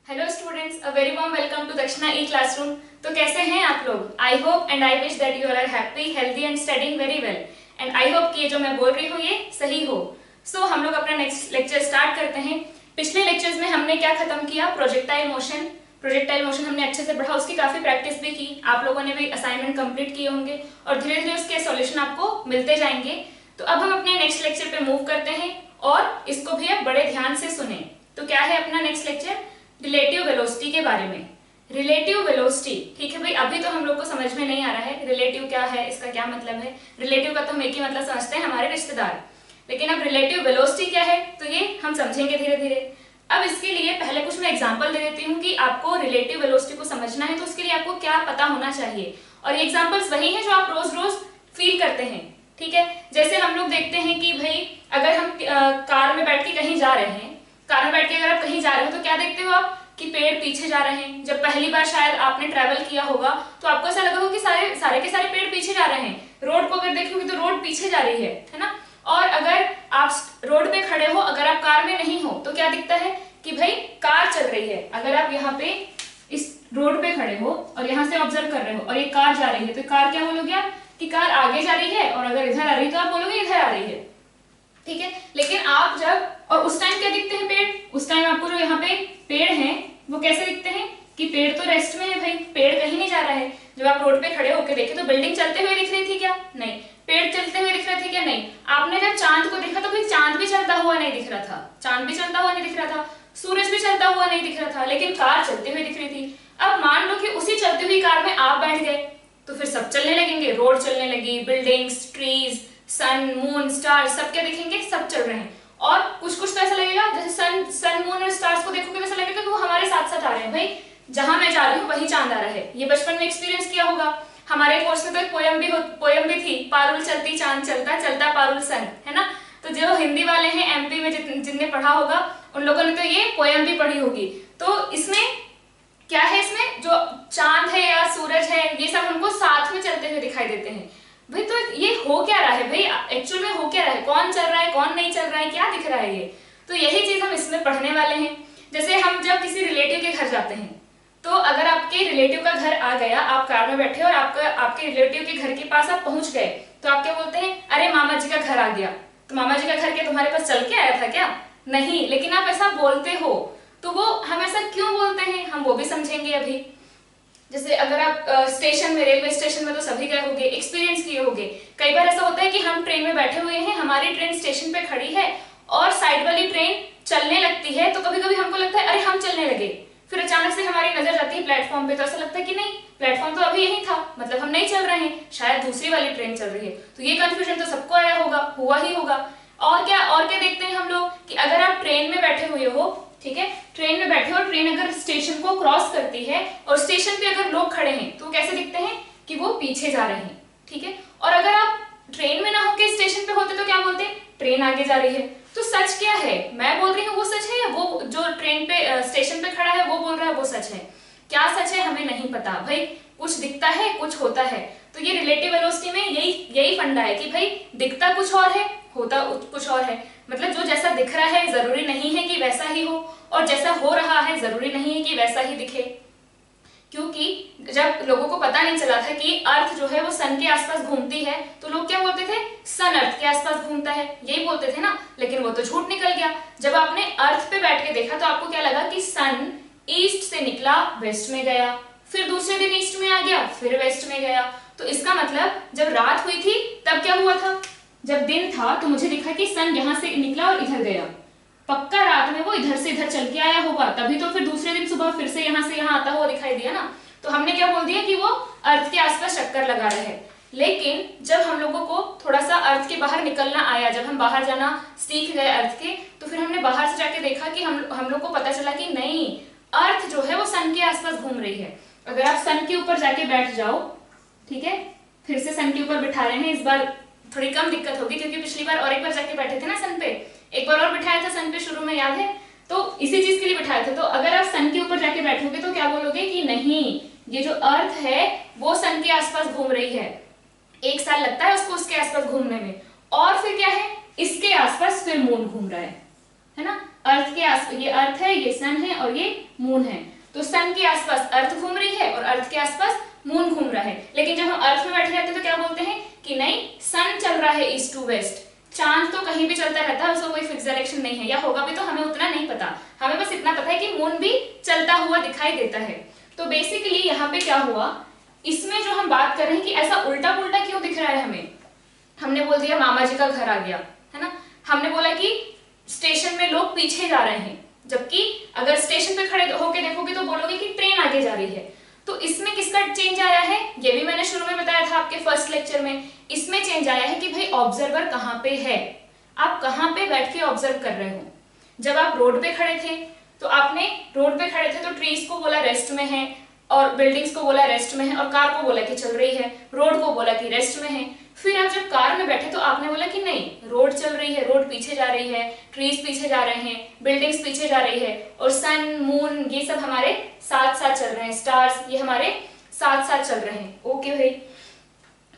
Hello students, a very warm welcome to Dakshina e classroom. तो कैसे हैं आप लोग? I hope and I wish that you are happy, healthy and studying very well. And I hope कि ये जो मैं बोल रही हूँ ये सही हो। सो हम लोग अपना नेक्स्ट लेक्चर स्टार्ट करते हैं। पिछले लेक्चर्स में हमने क्या खत्म किया? Projectile motion. प्रोजेक्टाइल मोशन हमने अच्छे से पढ़ा, उसकी काफी प्रैक्टिस भी की। आप लोगों ने भी असाइनमेंट कंप्लीट किए होंगे और धीरे धीरे उसके सॉल्यूशन आपको मिलते जाएंगे। तो अब हम अपने नेक्स्ट लेक्चर पे मूव करते हैं और इसको भी अब बड़े ध्यान से सुने। तो क्या है अपना नेक्स्ट लेक्चर? रिलेटिव वेलोसिटी के बारे में। रिलेटिव वेलोसिटी, ठीक है भाई, अभी तो हम लोग को समझ में नहीं आ रहा है रिलेटिव क्या है, इसका क्या मतलब है। रिलेटिव का तो हम एक ही मतलब समझते हैं, हमारे रिश्तेदार। लेकिन अब रिलेटिव वेलोसिटी क्या है तो ये हम समझेंगे धीरे धीरे। अब इसके लिए पहले कुछ मैं एग्जांपल दे देती हूँ कि आपको रिलेटिव वेलोसिटी को समझना है तो उसके लिए आपको क्या पता होना चाहिए। और ये एग्जाम्पल्स वही है जो आप रोज रोज फील करते हैं, ठीक है। जैसे हम लोग देखते हैं कि भाई अगर हम कार में बैठ के कहीं जा रहे हैं, कार में बैठ के अगर आप कहीं जा रहे हो तो क्या देखते हो आप कि पेड़ पीछे जा रहे हैं। जब पहली बार शायद आपने ट्रैवल किया होगा तो आपको ऐसा लगा होगा कि सारे के सारे पेड़ पीछे जा रहे हैं। रोड को अगर देखोगे तो रोड पीछे जा रही है ना। और अगर आप रोड पे खड़े हो, अगर आप कार में नहीं हो तो क्या दिखता है कि भाई कार चल रही है। अगर आप यहाँ पे इस रोड पे खड़े हो और यहाँ से ऑब्जर्व कर रहे हो और एक कार जा रही है तो कार क्या बोलोगे आप कि कार आगे जा रही है, और अगर इधर आ रही है तो आप बोलोगे इधर आ रही है, ठीक है। लेकिन आप जब, और उस टाइम क्या दिखते हैं पेड़? उस टाइम आपको जो यहाँ पे पेड़ हैं वो कैसे दिखते हैं कि पेड़ तो रेस्ट में है भाई, पेड़ कहीं नहीं जा रहा है। जब आप रोड पे खड़े होकर देखे तो बिल्डिंग चलते हुए दिख रही थी क्या? नहीं। पेड़ चलते हुए दिख रहे थे क्या? नहीं। आपने जब चांद को देखा तो भाई चांद भी चलता हुआ नहीं दिख रहा था, चांद भी चलता हुआ नहीं दिख रहा था, सूरज भी चलता हुआ नहीं दिख रहा था, लेकिन कार चलते हुए दिख रही थी। अब मान लो कि उसी चलती हुई कार में आप बैठ गए तो फिर सब चलने लगेंगे, रोड चलने लगी, बिल्डिंग्स, ट्रीज, सन, मून, स्टार सब क्या दिखेंगे? सब चल रहे हैं। और कुछ कुछ तो ऐसा लगेगा जैसे सन मून और स्टार्स को देखोगे तो ऐसा लगेगा कि वो हमारे साथ साथ आ रहे हैं। भाई जहां मैं जा रही हूँ वही चांद आ रहा है। ये बचपन में एक्सपीरियंस किया होगा। हमारे कोर्स में तो एक पोयम भी थी, पारुल चलती चांद चलता, चलता पारुल सन, है ना। तो जो हिंदी वाले हैं एमपी में जिनने पढ़ा होगा उन लोगों ने तो ये पोयम भी पढ़ी होगी। तो इसमें क्या है, इसमें जो चांद है या सूरज है ये सब हमको साथ में चलते हुए दिखाई देते हैं। भाई तो ये हो क्या रहा है भाई, एक्चुअल में हो क्या रहा है? कौन चल रहा है, कौन नहीं चल रहा है, क्या दिख रहा है ये? तो यही चीज हम इसमें पढ़ने वाले हैं। जैसे हम जब किसी रिलेटिव के घर जाते हैं तो अगर आपके रिलेटिव का घर आ गया, आप कार में बैठे और आपके रिलेटिव के घर के पास आप पहुंच गए तो आप क्या बोलते हैं? अरे मामा जी का घर आ गया। तो मामा जी का घर क्या तुम्हारे पास चल के आया था क्या? नहीं, लेकिन आप ऐसा बोलते हो। तो वो हम ऐसा क्यों बोलते हैं हम वो भी समझेंगे अभी। जैसे अगर आप स्टेशन में, रेलवे स्टेशन में तो सभी गए होंगे, एक्सपीरियंस किए होंगे। कई बार ऐसा होता है कि हम ट्रेन में बैठे हुए हैं, हमारी ट्रेन स्टेशन पे खड़ी है और साइड वाली ट्रेन चलने लगती है तो कभी कभी हमको लगता है अरे हम चलने लगे। फिर अचानक से हमारी नजर जाती है प्लेटफॉर्म पे तो ऐसा लगता है कि नहीं, प्लेटफॉर्म तो अभी यही था, मतलब हम नहीं चल रहे हैं, शायद दूसरी वाली ट्रेन चल रही है। तो ये कंफ्यूजन तो सबको आया होगा, हुआ ही होगा। और क्या देखते हैं हम लोग कि अगर आप ट्रेन में बैठे हुए हो, ठीक है, ट्रेन में बैठे और ट्रेन अगर स्टेशन को क्रॉस करती है और स्टेशन पे अगर लोग खड़े हैं तो कैसे दिखते हैं कि वो पीछे जा रहे हैं, ठीक है। और अगर आप ट्रेन में ना होके स्टेशन पे होते तो क्या बोलते हैं? ट्रेन आगे जा रही है। तो सच क्या है? मैं बोल रही हूँ वो सच है या वो जो ट्रेन पे स्टेशन पे खड़ा है वो बोल रहा है वो सच है? क्या सच है हमें नहीं पता भाई, कुछ दिखता है कुछ होता है। तो ये रिलेटिव वेलोसिटी में यही फंडा है कि भाई दिखता कुछ और है, होता कुछ और है। मतलब जो जैसा दिख रहा है जरूरी नहीं है कि वैसा ही हो, और जैसा हो रहा है जरूरी नहीं है कि वैसा ही दिखे। क्योंकि जब लोगों को पता नहीं चला था कि अर्थ जो है वो सन के आसपास घूमती है तो लोग क्या बोलते थे? सन अर्थ के आसपास घूमता है, यही बोलते थे ना। लेकिन वो तो झूठ निकल गया। जब आपने अर्थ पे बैठ के देखा तो आपको क्या लगा कि सन ईस्ट से निकला, वेस्ट में गया, फिर दूसरे दिन ईस्ट में आ गया, फिर वेस्ट में गया। तो इसका मतलब जब रात हुई थी तब क्या हुआ था? जब दिन था तो मुझे दिखा कि सन यहाँ से निकला और इधर गया। पक्का रात में वो इधर से इधर चल के आया होगा, तभी तो फिर दूसरे दिन सुबह फिर से यहाँ आता हुआ दिखाई दिया ना। तो हमने क्या बोल दिया कि वो अर्थ के आसपास चक्कर लगा रहे हैं। लेकिन जब हम लोगों को थोड़ा सा अर्थ के बाहर निकलना आया, जब हम बाहर जाना सीख गए अर्थ के, तो फिर हमने बाहर से जाके देखा कि हम लोग को पता चला कि नहीं, अर्थ जो है वो सन के आसपास घूम रही है। अगर आप सन के ऊपर जाके बैठ जाओ, ठीक है, फिर से सन के ऊपर बिठा रहे हैं, इस बार थोड़ी कम दिक्कत होगी क्योंकि पिछली बार और एक बार जाके बैठे थे ना सन पे, एक बार और बिठाया था सन पे शुरू में, याद है? तो इसी चीज के लिए बिठाए थे। तो अगर आप सन के ऊपर जाके बैठोगे तो क्या बोलोगे कि नहीं, ये जो अर्थ है वो सन के आसपास घूम रही है, 1 साल लगता है उसको उसके आसपास घूमने में। और फिर क्या है, इसके आसपास फिर मून घूम रहा है है ना। अर्थ के आस ये अर्थ है, ये सन है और ये मून है। तो सन के आसपास अर्थ घूम रही है और अर्थ के आसपास मून घूम रहा है। लेकिन जब हम अर्थ में बैठे रहते हैं तो क्या बोलते हैं कि नहीं, सन चल रहा है ईस्ट टू वेस्ट। चांद तो कहीं भी चलता रहता है, उसका कोई फिक्स डायरेक्शन नहीं है, या होगा भी तो हमें उतना नहीं पता। हमें बस इतना पता है कि मून भी चलता हुआ दिखाई देता है। तो बेसिकली यहाँ पे क्या हुआ, इसमें जो हम बात कर रहे हैं कि ऐसा उल्टा पुल्टा क्यों दिख रहा है हमें। हमने बोल दिया मामा जी का घर आ गया, है ना। हमने बोला कि स्टेशन में लोग पीछे जा रहे हैं, जबकि अगर स्टेशन पे खड़े होके देखोगे तो बोलोगे कि ट्रेन आगे जा रही है। तो इसमें किसका चेंज आया है, ये भी मैंने शुरू में बताया था आपके फर्स्ट लेक्चर में। इसमें चेंज आया है कि भाई ऑब्जर्वर कहाँ पे है, आप कहाँ पे बैठ के ऑब्जर्व कर रहे हो। जब आप रोड पे खड़े थे तो आपने रोड पे खड़े थे तो ट्रीज को बोला रेस्ट में है, और बिल्डिंग्स को बोला रेस्ट में है, और कार को बोला कि चल रही है, रोड को बोला कि रेस्ट में है। फिर आप जब कार में बैठे तो आपने बोला कि नहीं, रोड चल रही है, रोड पीछे जा रही है, ट्रीज पीछे जा रहे हैं, बिल्डिंग्स पीछे जा रही है, और सन मून ये सब हमारे साथ साथ चल रहे हैं, स्टार्स ये हमारे साथ साथ चल रहे हैं। ओके भाई,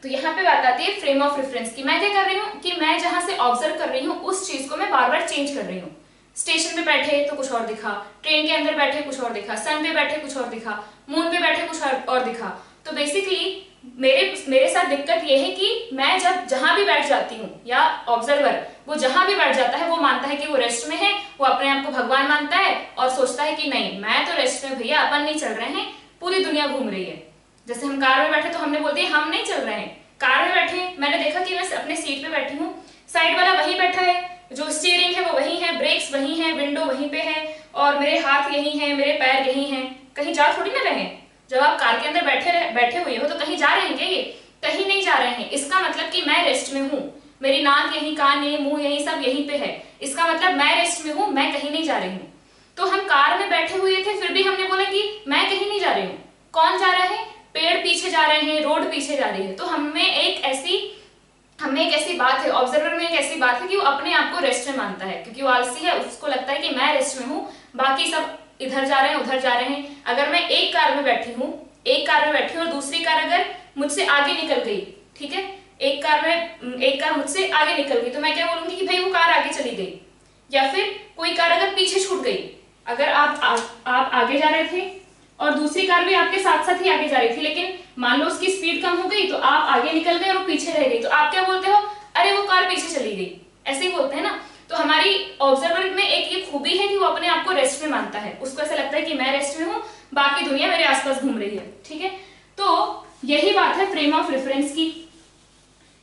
तो यहाँ पे बात आती है फ्रेम ऑफ रेफरेंस की। मैं क्या कर रही हूँ कि मैं जहां से ऑब्जर्व कर रही हूँ उस चीज को मैं बार बार चेंज कर रही हूँ। स्टेशन पे बैठे तो कुछ और दिखा, ट्रेन के अंदर बैठे कुछ और दिखा, सन पे बैठे कुछ और दिखा, मून पे बैठे कुछ और दिखा। तो बेसिकली मेरे साथ दिक्कत ये है कि मैं जब जहां भी बैठ जाती हूँ, या ऑब्जर्वर वो जहां भी बैठ जाता है वो मानता है कि वो रेस्ट में है, वो अपने आप को भगवान मानता है और सोचता है कि नहीं मैं तो रेस्ट में भैया, अपन नहीं चल रहे हैं, पूरी दुनिया घूम रही है। जैसे हम कार में बैठे तो हमने बोलते हैं हम नहीं चल रहे हैं, कार में बैठे मैंने देखा कि मैं अपने सीट पे बैठी हूँ, साइड वाला वही बैठा है, जो स्टीयरिंग है वो वही है, ब्रेक्स वही है, विंडो वहीं पे है, और मेरे हाथ यही है, मेरे पैर यही हैं, कहीं जा थोड़ी ना रहे। जब आप कार के अंदर बैठे हुए हो तो कहीं जा रहे हैं क्या? ये कहीं नहीं जा रहे हैं। इसका मतलब कि मैं रेस्ट में हूँ, मेरी नाक यही, कान यही, मुंह यही, सब यहीं पे है। इसका मतलब मैं रेस्ट में हूँ, मैं कहीं नहीं जा रही हूँ। तो हम कार में बैठे हुए थे फिर भी हमने बोला कि मैं कहीं नहीं जा रही हूँ। कौन जा रहा है? पेड़ पीछे जा रहे हैं, रोड पीछे जा रही है। तो हमें एक ऐसी बात है, ऑब्जर्वर में एक ऐसी बात है कि वो अपने आप को रेस्ट में मानता है, क्योंकि वो आलसी है, उसको लगता है कि मैं रेस्ट में हूँ, बाकी सब इधर जा रहे हैं, उधर जा रहे हैं। अगर मैं एक कार में बैठी हूँ और दूसरी कार अगर मुझसे आगे निकल गई, ठीक है, एक कार मुझसे आगे निकल गई, तो मैं क्या बोलूंगी कि भाई वो कार आगे चली गई। या फिर कोई कार अगर पीछे छूट गई, अगर आप आगे जा रहे थे और दूसरी कार भी आपके साथ साथ ही आगे जा रही थी, लेकिन मान लो उसकी स्पीड कम हो गई तो आप आगे निकल गए और वो पीछे रह गई, तो आप क्या बोलते हो? अरे वो कार पीछे चली गई, ऐसे ही बोलते हैं ना। तो हमारी ऑब्जर्वर में एक ये खूबी है कि वो अपने आप को रेस्ट में मानता है, उसको ऐसा लगता है कि मैं रेस्ट में हूँ, बाकी दुनिया मेरे आसपास घूम रही है, ठीक है। तो यही बात है फ्रेम ऑफ रेफरेंस की,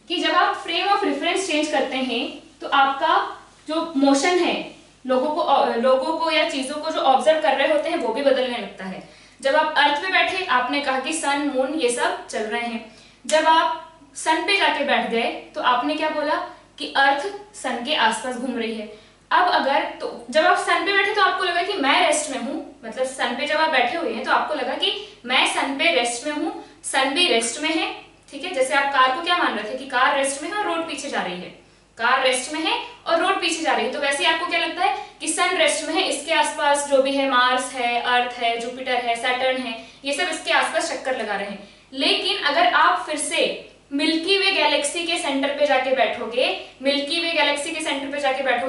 कि जब आप फ्रेम ऑफ रेफरेंस चेंज करते हैं तो आपका जो मोशन है, लोगों को या चीजों को जो ऑब्जर्व कर रहे होते हैं वो भी बदलने लगता है। जब आप अर्थ पे बैठे, आपने कहा कि सन मून ये सब चल रहे हैं। जब आप सन पे जाके बैठ गए तो आपने क्या बोला कि अर्थ सन के आसपास घूम रही है। अब अगर तो जब आप सन पे बैठे तो आपको लगा कि मैं रेस्ट में हूँ, मतलब सन पे जब आप बैठे हुए हैं तो आपको लगा कि मैं सन पे रेस्ट में हूँ, सन भी रेस्ट में है, ठीक है। जैसे आप कार को क्या मान रहे थे कि कार रेस्ट में है और रोड पीछे जा रही है, कार रेस्ट में है और रोड पीछे जा रही है, तो वैसे ही आपको क्या लगता है कि सन रेस्ट में है, इसके आसपास जो भी है, मार्स है, अर्थ है, जुपिटर है, सैटर्न है, ये सब इसके आसपास चक्कर लगा रहे हैं। लेकिन अगर आप फिर से मिल्की वे गैलेक्सी के सेंटर पे जाके बैठोगे,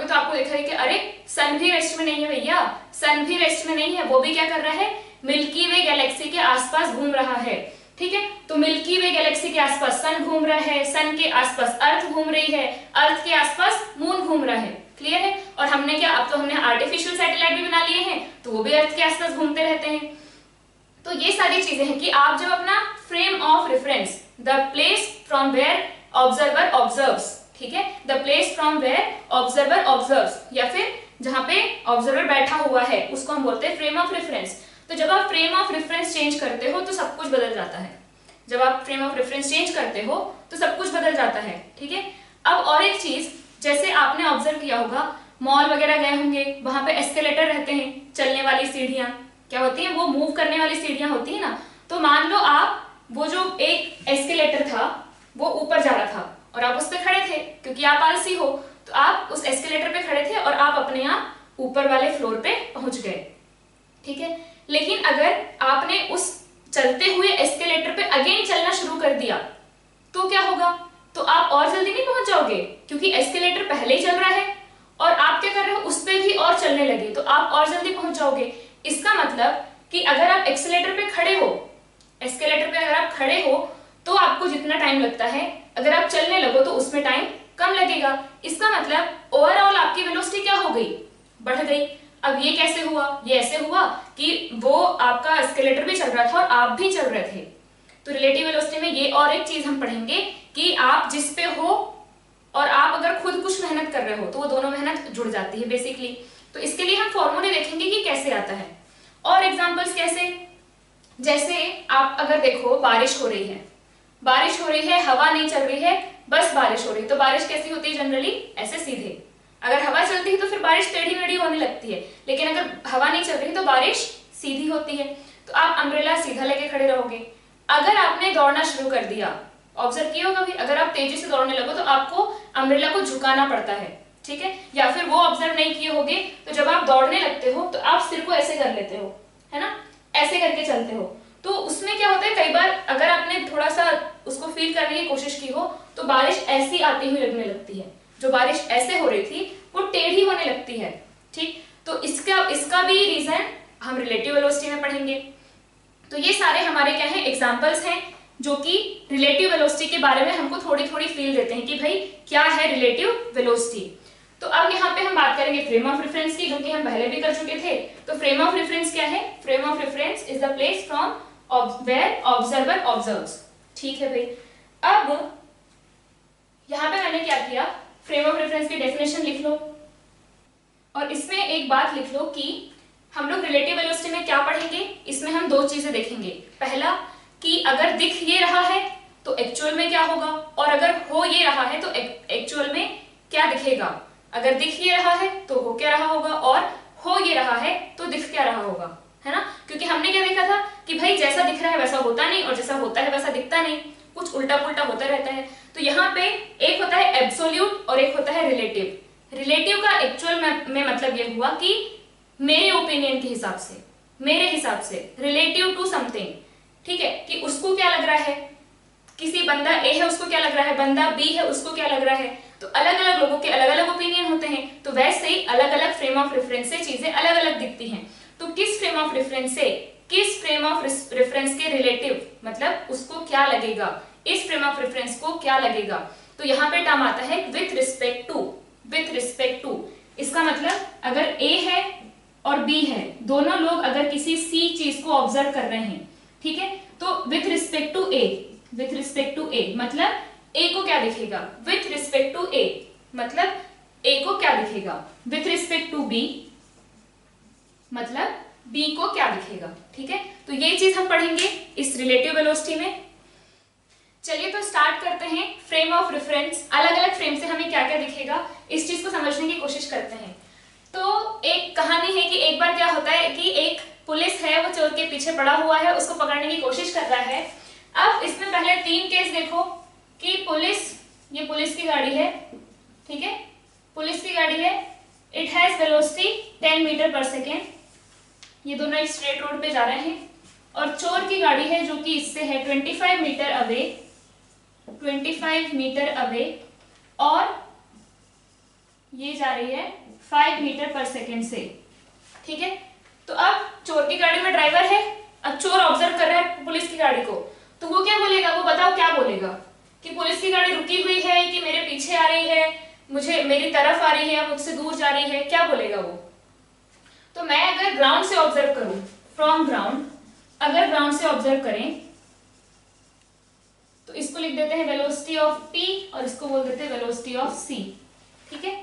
तो आपको दिखेगा कि अरे सन भी रेस्ट में नहीं है भैया, सन भी रेस्ट में नहीं है, वो भी क्या कर रहा है? मिल्की वे गैलेक्सी के आसपास घूम रहा है, ठीक है। तो मिल्की वे गैलेक्सी के आसपास सन घूम रहा है, सन के आसपास अर्थ घूम रही है, अर्थ के आसपास मून घूम रहा है, क्लियर है। और हमने क्या, अब तो हमने आर्टिफिशियल सैटेलाइट भी बना लिए हैं, तो वो भी अर्थ के आसपास घूमते रहते हैं। तो ये सारी चीजें हैं कि आप जब अपना frame of reference, the place from where observer observes, ठीक है, the place from where observer observes, या फिर जहां पे ऑब्जर्वर बैठा हुआ है उसको हम बोलते हैं फ्रेम ऑफ रेफरेंस। तो जब आप फ्रेम ऑफ रेफरेंस चेंज करते हो तो सब कुछ बदल जाता है। जब आप फ्रेम ऑफ रेफरेंस चेंज करते हो तो सब कुछ बदल जाता है, ठीक है। अब और एक चीज, जैसे आपने ऑब्जर्व किया होगा, मॉल वगैरह गए होंगे, वहां पे एस्केलेटर रहते हैं, चलने वाली सीढ़ियां क्या होती हैं, वो मूव करने वाली सीढ़ियां होती है ना। तो मान लो आप, वो जो एक एस्केलेटर था वो ऊपर जा रहा था और आप उस पर खड़े थे, क्योंकि आप आलसी हो, तो आप उस एस्केलेटर पे खड़े थे और आप अपने आप ऊपर वाले फ्लोर पे पहुंच गए, ठीक है। लेकिन अगर आपने उस चलते हुए एस्केलेटर पे अगेन चलना शुरू कर दिया तो क्या होगा? तो आप और जल्दी नहीं पहुंच जाओगे, क्योंकि एस्केलेटर पहले ही चल रहा है और आप क्या कर रहे हो, उस पे भी और चलने लगे तो आप और जल्दी पहुंच जाओगे। इसका मतलब कि अगर आप एक्सीलेटर पे खड़े हो, एस्केलेटर पे अगर आप खड़े हो तो आपको जितना टाइम लगता है, अगर आप चलने लगो तो उसमें टाइम कम लगेगा। इसका मतलब ओवरऑल आपकी वेलोसिटी क्या हो गई, बढ़ गई। अब ये कैसे हुआ, ये ऐसे हुआ कि वो आपका एस्केलेटर भी चल रहा था और आप भी चल रहे थे। तो रिलेटिव वेलोसिटी में ये और एक चीज हम पढ़ेंगे कि आप जिस पे हो और आप अगर खुद कुछ मेहनत कर रहे हो तो वो दोनों मेहनत जुड़ जाती है बेसिकली। तो इसके लिए हम फॉर्मूले देखेंगे कि कैसे आता है और एग्जांपल्स कैसे। जैसे आप अगर देखो बारिश हो रही है, बारिश हो रही है, हवा नहीं चल रही है, बस बारिश हो रही है, तो बारिश कैसी होती है जनरली, ऐसे सीधे। अगर हवा चलती है तो फिर बारिश टेढ़ी मेढ़ी होने लगती है, लेकिन अगर हवा नहीं चल रही तो बारिश सीधी होती है। तो आप अम्ब्रेला सीधा लेके खड़े रहोगे। अगर आपने दौड़ना शुरू कर दिया, ऑब्जर्व किया होगा भी, अगर आप तेजी से दौड़ने लगो तो आपको अम्ब्रेला को झुकाना पड़ता है, ठीक है। या फिर वो ऑब्जर्व नहीं किए होगे तो जब आप दौड़ने लगते हो तो आप सिर को ऐसे कर लेते हो, है ना, ऐसे करके चलते हो। तो उसमें क्या होता है, कई बार अगर आपने थोड़ा सा उसको फील करने की कोशिश की हो तो बारिश ऐसी आती हुई लगने लगती है, जो बारिश ऐसे हो रही थी वो टेढ़ी होने लगती है, ठीक। तो इसका भी रीजन हम रिलेटिव वेलोसिटी में पढ़ेंगे। तो ये सारे हमारे क्या है, एग्जांपल्स हैं जो कि रिलेटिव वेलोसिटी के बारे में हमको थोड़ी थोड़ी फील देते हैं कि भाई क्या है रिलेटिव वेलोसिटी। तो अब यहाँ पे हम बात करेंगे फ्रेम ऑफ रेफरेंस की, क्योंकि हम पहले भी कर चुके थे। तो फ्रेम ऑफ रेफरेंस क्या है, frame of reference is the place from where observer observes, ठीक है भाई। अब यहाँ पे मैंने क्या किया, फ्रेम ऑफ रेफरेंस की डेफिनेशन लिख लो और इसमें एक बात लिख लो कि हम लोग रिलेटिव वेलोसिटी में क्या पढ़ेंगे। इसमें हम दो चीजें देखेंगे। पहला कि अगर दिख ये रहा है तो एक्चुअल में क्या होगा, और अगर हो ये रहा है तो एक्चुअल में क्या दिखेगा। अगर दिख ये रहा है तो हो क्या रहा होगा, और हो ये रहा है तो दिख क्या रहा होगा, है ना। क्योंकि हमने क्या देखा था कि भाई जैसा दिख रहा है वैसा होता नहीं और जैसा होता है वैसा दिखता नहीं, कुछ उल्टा पुल्टा होता रहता है। तो यहाँ पे एक होता है एब्सोल्यूट और एक होता है रिलेटिव। रिलेटिव का एक्चुअल में मतलब ये हुआ कि मेरे ओपिनियन के हिसाब से, मेरे हिसाब से, रिलेटिव टू समथिंग, ठीक है, कि उसको क्या लग रहा है, किसी बंदा ए है उसको क्या लग रहा है, बंदा बी है उसको क्या लग रहा है। तो अलग अलग लोगों के अलग अलग ओपिनियन होते हैं, तो वैसे ही अलग अलग फ्रेम ऑफ रेफरेंस से चीजें अलग अलग दिखती हैं। तो किस फ्रेम ऑफ रेफरेंस से, किस फ्रेम ऑफ रेफरेंस के रिलेटिव मतलब उसको क्या लगेगा, इस फ्रेम ऑफ रेफरेंस को क्या लगेगा। तो यहाँ पे टर्म आता है with respect to, with respect to. इसका मतलब अगर ए है और बी है, दोनों लोग अगर किसी सी चीज को ऑब्जर्व कर रहे हैं, ठीक है, तो with respect to A, with respect to A मतलब ए को क्या दिखेगा, विथ रिस्पेक्ट टू ए मतलब ए को क्या दिखेगा, विथ रिस्पेक्ट टू बी मतलब बी को क्या दिखेगा, ठीक है। तो ये चीज हम पढ़ेंगे इस रिलेटिव वेलोसिटी में। चलिए तो स्टार्ट करते हैं फ्रेम ऑफ रेफरेंस। अलग अलग फ्रेम से हमें क्या क्या दिखेगा इस चीज को समझने की कोशिश करते हैं। तो एक कहानी है कि एक बार क्या होता है कि एक पुलिस है, वो चोर के पीछे पड़ा हुआ है, उसको पकड़ने की कोशिश कर रहा है। अब इसमें पहले तीन केस देखो कि पुलिस, ये पुलिस की गाड़ी है, ठीक है, पुलिस की गाड़ी है, इट हैज वेलोसिटी 10 मीटर पर सेकेंड, ये दोनों एक स्ट्रेट रोड पे जा रहे हैं। और चोर की गाड़ी है जो कि इससे है 25 मीटर अवे, 25 मीटर अवे, और ये जा रही है 5 मीटर पर सेकेंड से, ठीक है। तो अब चोर की गाड़ी में ड्राइवर है, अब चोर ऑब्जर्व कर रहा है पुलिस की गाड़ी को, तो वो क्या बोलेगा, वो बताओ क्या बोलेगा कि पुलिस की गाड़ी रुकी हुई है कि मेरे पीछे आ रही है, मुझे मेरी तरफ आ रही है या मुझसे दूर जा रही है, क्या बोलेगा वो। तो मैं अगर ग्राउंड से ऑब्जर्व करूं, फ्रॉम ग्राउंड, अगर ग्राउंड से ऑब्जर्व करें तो इसको लिख देते हैं वेलोसिटी ऑफ p और इसको बोल देते हैं वेलोसिटी ऑफ c, ठीक है।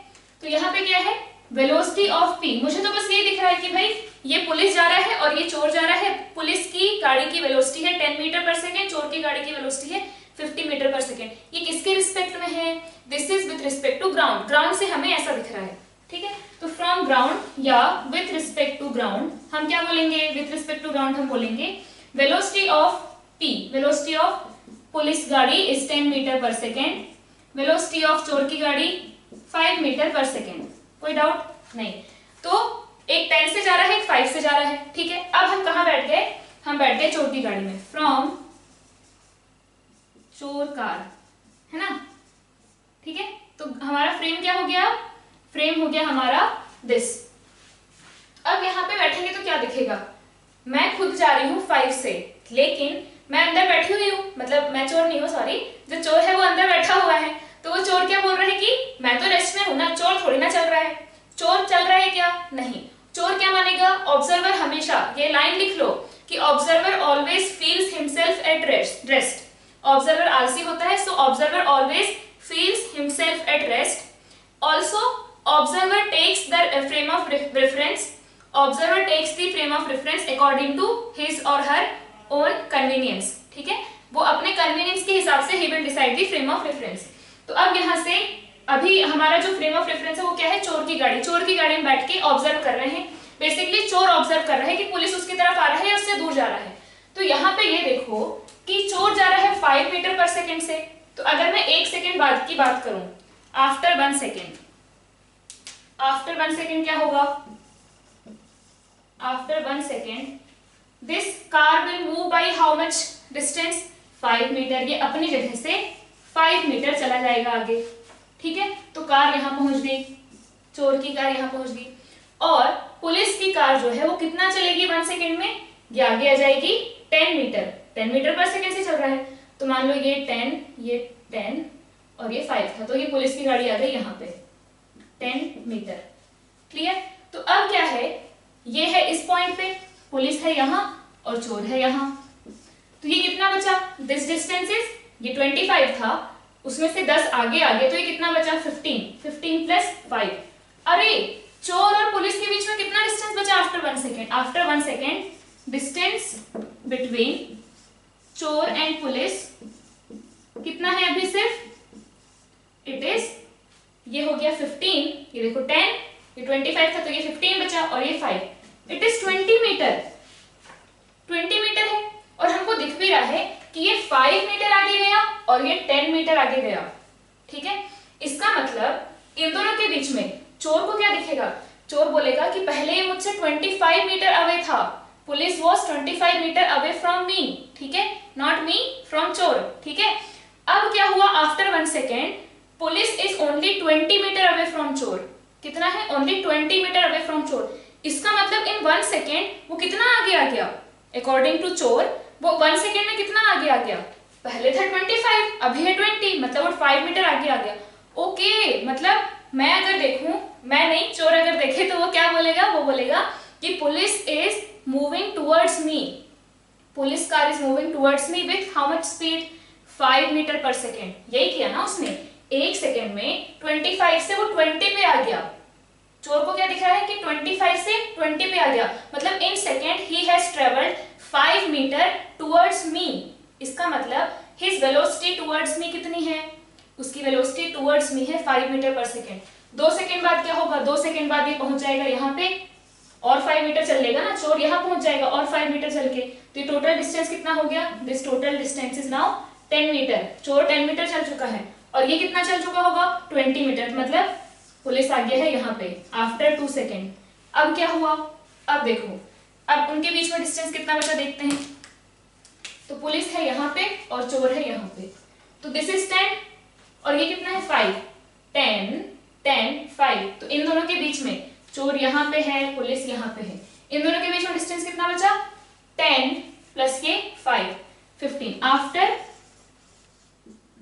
तो यहाँ पे क्या है, वेलोसिटी ऑफ p, मुझे तो बस ये दिख रहा है कि भाई ये पुलिस जा रहा है और ये चोर जा रहा है। पुलिस की गाड़ी की वेलोसिटी है 10 मीटर पर सेकेंड, चोर की गाड़ी की वेलोसिटी है 50 मीटर पर सेकेंड। ये किसके रिस्पेक्ट में है, this is with respect to ground, ground से हमें ऐसा दिख रहा है, ठीक है। तो फ्रॉम ग्राउंड या विथ रिस्पेक्ट टू ग्राउंड हम क्या बोलेंगे, विथ रिस्पेक्ट टू ग्राउंड हम बोलेंगे velocity of p, velocity of police गाड़ी इज 10 मीटर पर सेकेंड, वेलोसिटी ऑफ चोर की गाड़ी 5 मीटर पर सेकेंड। कोई डाउट नहीं। तो एक 10 से जा रहा है, एक 5 से जा रहा है, ठीक है। अब हम कहां बैठ गए, हम बैठ गए चोर की गाड़ी में, फ्रॉम चोर कार, है ना, ठीक है। तो हमारा फ्रेम क्या हो गया, फ्रेम हो गया हमारा दिस। अब यहाँ पे बैठेंगे तो क्या दिखेगा, मैं खुद जा रही हूँ 5 से, लेकिन मैं अंदर बैठी हुई हूँ, मतलब मैं चोर नहीं हूँ, सॉरी, जो चोर है वो अंदर बैठा हुआ है। तो वो चोर क्या बोल रहा है कि मैं तो रेस्ट में हूँ ना, चोर थोड़ी ना चल रहा है। चोर चल रहा है क्या, नहीं। चोर क्या मानेगा, ऑब्जर्वर हमेशा, ये लाइन लिख लो कि observer always feels himself at rest. Observer आलसी होता है, so observer always feels himself at rest. Also observer takes the frame of reference, observer takes the frame of reference according to his और her own convenience, ठीक है, वो अपने convenience के हिसाब से he will decide the frame of reference. तो अब यहाँ से अभी हमारा जो फ्रेम ऑफ रेफरेंस है वो क्या है, चोर की गाड़ी। चोर की गाड़ी में बैठ के ऑब्जर्व कर रहे हैं, बेसिकली चोर ऑब्जर्व कर रहा है कि पुलिस उसकी तरफ आ रहा है या उससे दूर जा रहा है। तो यहाँ पे ये देखो कि चोर जा रहा है 5 मीटर पर सेकेंड से, तो अगर मैं 1 सेकेंड बाद की बात करूं, आफ्टर 1 सेकेंड, आफ्टर 1 सेकेंड क्या होगा, after 1 second this car will move by how much distance, 5 metre. ये अपनी जगह से 5 मीटर चला जाएगा आगे, ठीक है। तो कार यहाँ पहुंच गई, चोर की कार यहाँ पहुंच गई, और पुलिस की कार जो है वो कितना चलेगी 1 सेकेंड में, ये आगे आ जाएगी 10 मीटर। 10 मीटर पर सेकेंड से चल रहा है, तो मान लो ये 10 और ये 5 था, तो ये पुलिस की गाड़ी आ गई यहाँ पे 10 मीटर। क्लियर। तो अब क्या है, ये है इस पॉइंट पे, पुलिस है यहाँ और चोर है यहाँ, तो ये कितना बचा, दिस डिस्टेंस इज, ये 25 था, उसमें से 10 आगे आ गए, तो ये कितना बचा 15 प्लस 5। अरे चोर और पुलिस के बीच में कितना डिस्टेंस बचा after 1 second, after 1 second distance between चोर एंड पुलिस कितना है अभी सिर्फ, इट इज, ये हो गया 15, ये देखो 10, ये 25 था तो ये 15 बचा और ये 5, इट इज 20 मीटर, 20 मीटर है। और हमको दिख भी रहा है कि ये 5 मीटर आगे गया और ये 10 मीटर आगे गया, ठीक है। इसका मतलब इन दोनों के बीच में चोर को क्या दिखेगा, चोर बोलेगा कि पहले ये मुझसे 25 मीटर अवे था, police was 25 metre away from me, ठीक है, नॉट मी फ्रॉम चोर, ठीक है। अब क्या हुआ, after 1 second police is only 20 metre away from चोर, कितना है, ओनली 20 मीटर अवे फ्रॉम चोर। इसका मतलब इन 1 सेकेंड वो कितना आगे आ गया, अकॉर्डिंग टू चोर वो 1 सेकेंड में कितना आगे आ गया, पहले था 25, अभी है 20, मतलब वो 5 मीटर आगे आ गया। ओके, मतलब मैं अगर देखूं, मैं नहीं, चोर अगर देखे तो वो क्या बोलेगा, वो बोलेगा कि police is moving towards me, police car is moving towards me with how much speed, 5 metre पर सेकेंड। यही किया ना उसने, 1 सेकेंड में 25 से वो 20 पे आ गया। चोर को क्या दिख रहा है कि 25 से 20 पे आ गया, मतलब in second he has travelled 5 metre towards me. इसका मतलब हिज वेलोसिटी टुवर्ड्स मी कितनी है, उसकी वेलोसिटी टुवर्ड्स मी है 5 मीटर पर सेकेंड। 2 सेकेंड बाद क्या होगा, 2 सेकेंड बाद ये पहुंच जाएगा यहाँ पे और 5 मीटर चल लेगा ना, चोर यहाँ पहुंच जाएगा और 5 मीटर चल के, तो ये टोटल डिस्टेंस कितना हो गया, this total distance is now 10 metre. चोर 10 मीटर चल चुका है और ये कितना चल चुका होगा, 20 मीटर, मतलब पुलिस आगे है यहाँ पे आफ्टर 2 सेकेंड। अब क्या हुआ, अब देखो, अब उनके बीच में डिस्टेंस कितना बचा देखते हैं। तो पुलिस है यहाँ पे और चोर है यहाँ पे, तो दिस इज 10 और ये कितना है 5, 10 10 5, तो इन दोनों के बीच में चोर यहाँ पे है, पुलिस यहाँ पे है, इन दोनों के बीच में डिस्टेंस कितना बचा, 10 प्लस ये 5, 15। आफ्टर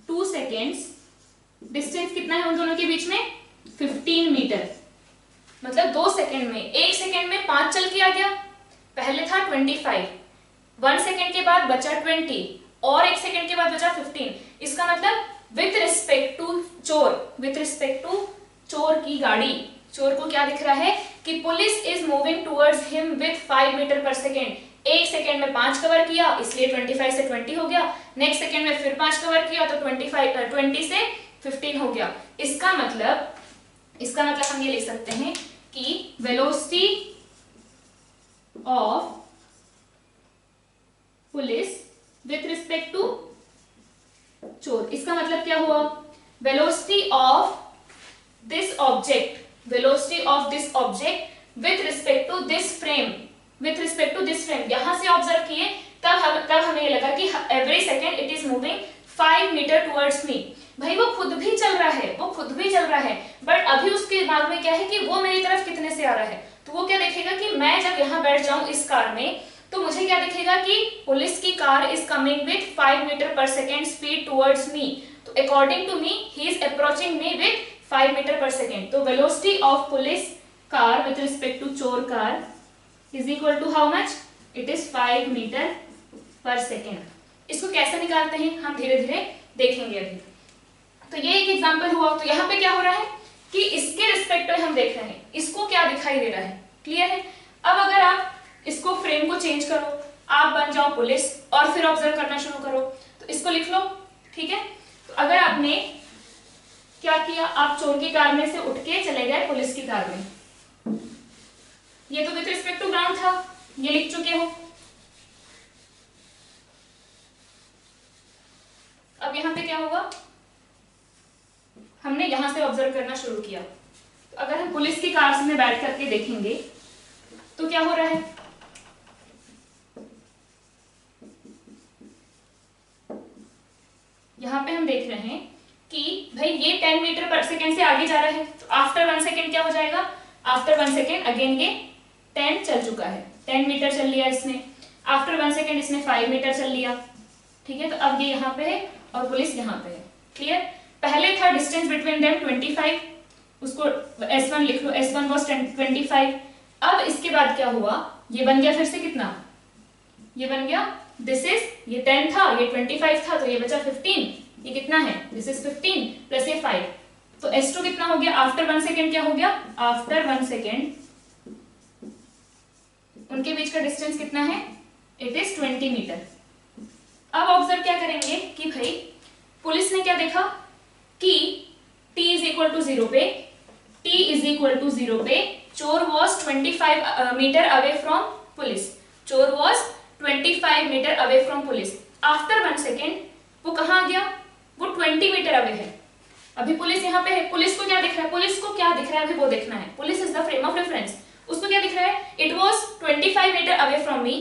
2 सेकेंड्स डिस्टेंस कितना है उन दोनों के बीच में, 15 मीटर। मतलब 2 सेकेंड में, 1 सेकेंड में 5 चल के आ गया, पहले था 25, 1 सेकेंड के बाद बचा 20 और 1 सेकेंड के बाद बचा 15। इसका मतलब विथ रिस्पेक्ट टू चोर, विथ रिस्पेक्ट टू चोर की गाड़ी, चोर को क्या दिख रहा है कि police is moving towards him with 5 metre पर सेकेंड। 1 सेकेंड में 5 कवर किया, इसलिए 25 से 20 हो गया, नेक्स्ट सेकेंड में फिर 5 कवर किया तो 20 से 15 हो गया। इसका मतलब हम ये लिख सकते हैं कि velocity of police with respect to चोर, इसका मतलब क्या हुआ, velocity of this object, velocity of this object with respect to this frame, with respect to this frame. यहां से ऑब्जर्व किए तब हमें ये लगा कि every second it is moving 5 metre towards me. भाई वो खुद भी चल रहा है, वो खुद भी चल रहा है, बट अभी उसके दिमाग में पुलिस कार में, तो मुझे क्या दिखेगा कि पुलिस की car is coming with 5 metre पर सेकेंड स्पीड टुवर्ड्स मी। तो according to me he is approaching me with 5 metre पर सेकेंड। तो velocity of police car with respect to चोर car is equal to how much? It is 5 metre पर second. इसको कैसे निकालते हैं हम धीरे धीरे देखेंगे अभी। तो ये एक एग्जांपल हुआ। तो यहाँ पे क्या हो रहा है कि इसके रिस्पेक्ट में हम देख रहे हैं, इसको क्या दिखाई दे रहा है, क्लियर है। अब अगर आप इसको फ्रेम को चेंज करो, आप बन जाओ पुलिस और फिर ऑब्जर्व करना शुरू करो, तो इसको लिख लो, ठीक है। तो अगर आपने क्या किया, आप चोर की कार में से उठ के चले गए पुलिस की कार में, ये तो विथ रिस्पेक्ट टू ग्राउंड था, ये लिख चुके हो। अब यहां पे क्या होगा, हमने यहां से ऑब्जर्व करना शुरू किया। तो अगर हम पुलिस की कार में बैठ करके देखेंगे तो क्या हो रहा है, यहां पे हम देख रहे हैं कि भाई ये 10 मीटर पर सेकेंड से आगे जा रहा है। तो आफ्टर 1 सेकेंड क्या हो जाएगा, आफ्टर 1 सेकेंड अगेन ये 10 चल चुका है, 10 मीटर चल लिया इसने। आफ्टर 1 सेकेंड इसने 5 मीटर चल लिया, ठीक है। तो अब ये यहाँ पे है और पुलिस यहाँ पे है, क्लियर। पहले था डिस्टेंस बिटवीन देम 25, उसको S1 लिख लो, S1 वाज 25। अब इसके बाद क्या हुआ, ये बन गया फिर से कितना, ये बन गया दिस इज, ये 10 था, ये 25 था, तो ये बचा 15। ये कितना है, दिस इज 15 प्लस ये 5, तो S2 कितना हो गया, आफ्टर 1 सेकेंड क्या हो गया, आफ्टर 1 सेकेंड उनके बीच का डिस्टेंस कितना है, इट इज 20 मीटर। अब ऑब्जर्व क्या करेंगे कि भाई पुलिस ने क्या देखा कि t इज इक्वल टू 0 पे, t इज इक्वल टू 0 पे चोर was 25 metre away from police, चोर was 25 metre away from police. After 1 second वो कहां आ गया, वो 20 मीटर अवे है। अभी पुलिस यहाँ पे है, पुलिस को क्या दिख रहा है, पुलिस को क्या दिख रहा है अभी वो देखना है। Police is the frame of reference, उसको क्या दिख रहा है, it was 25 metre away from me,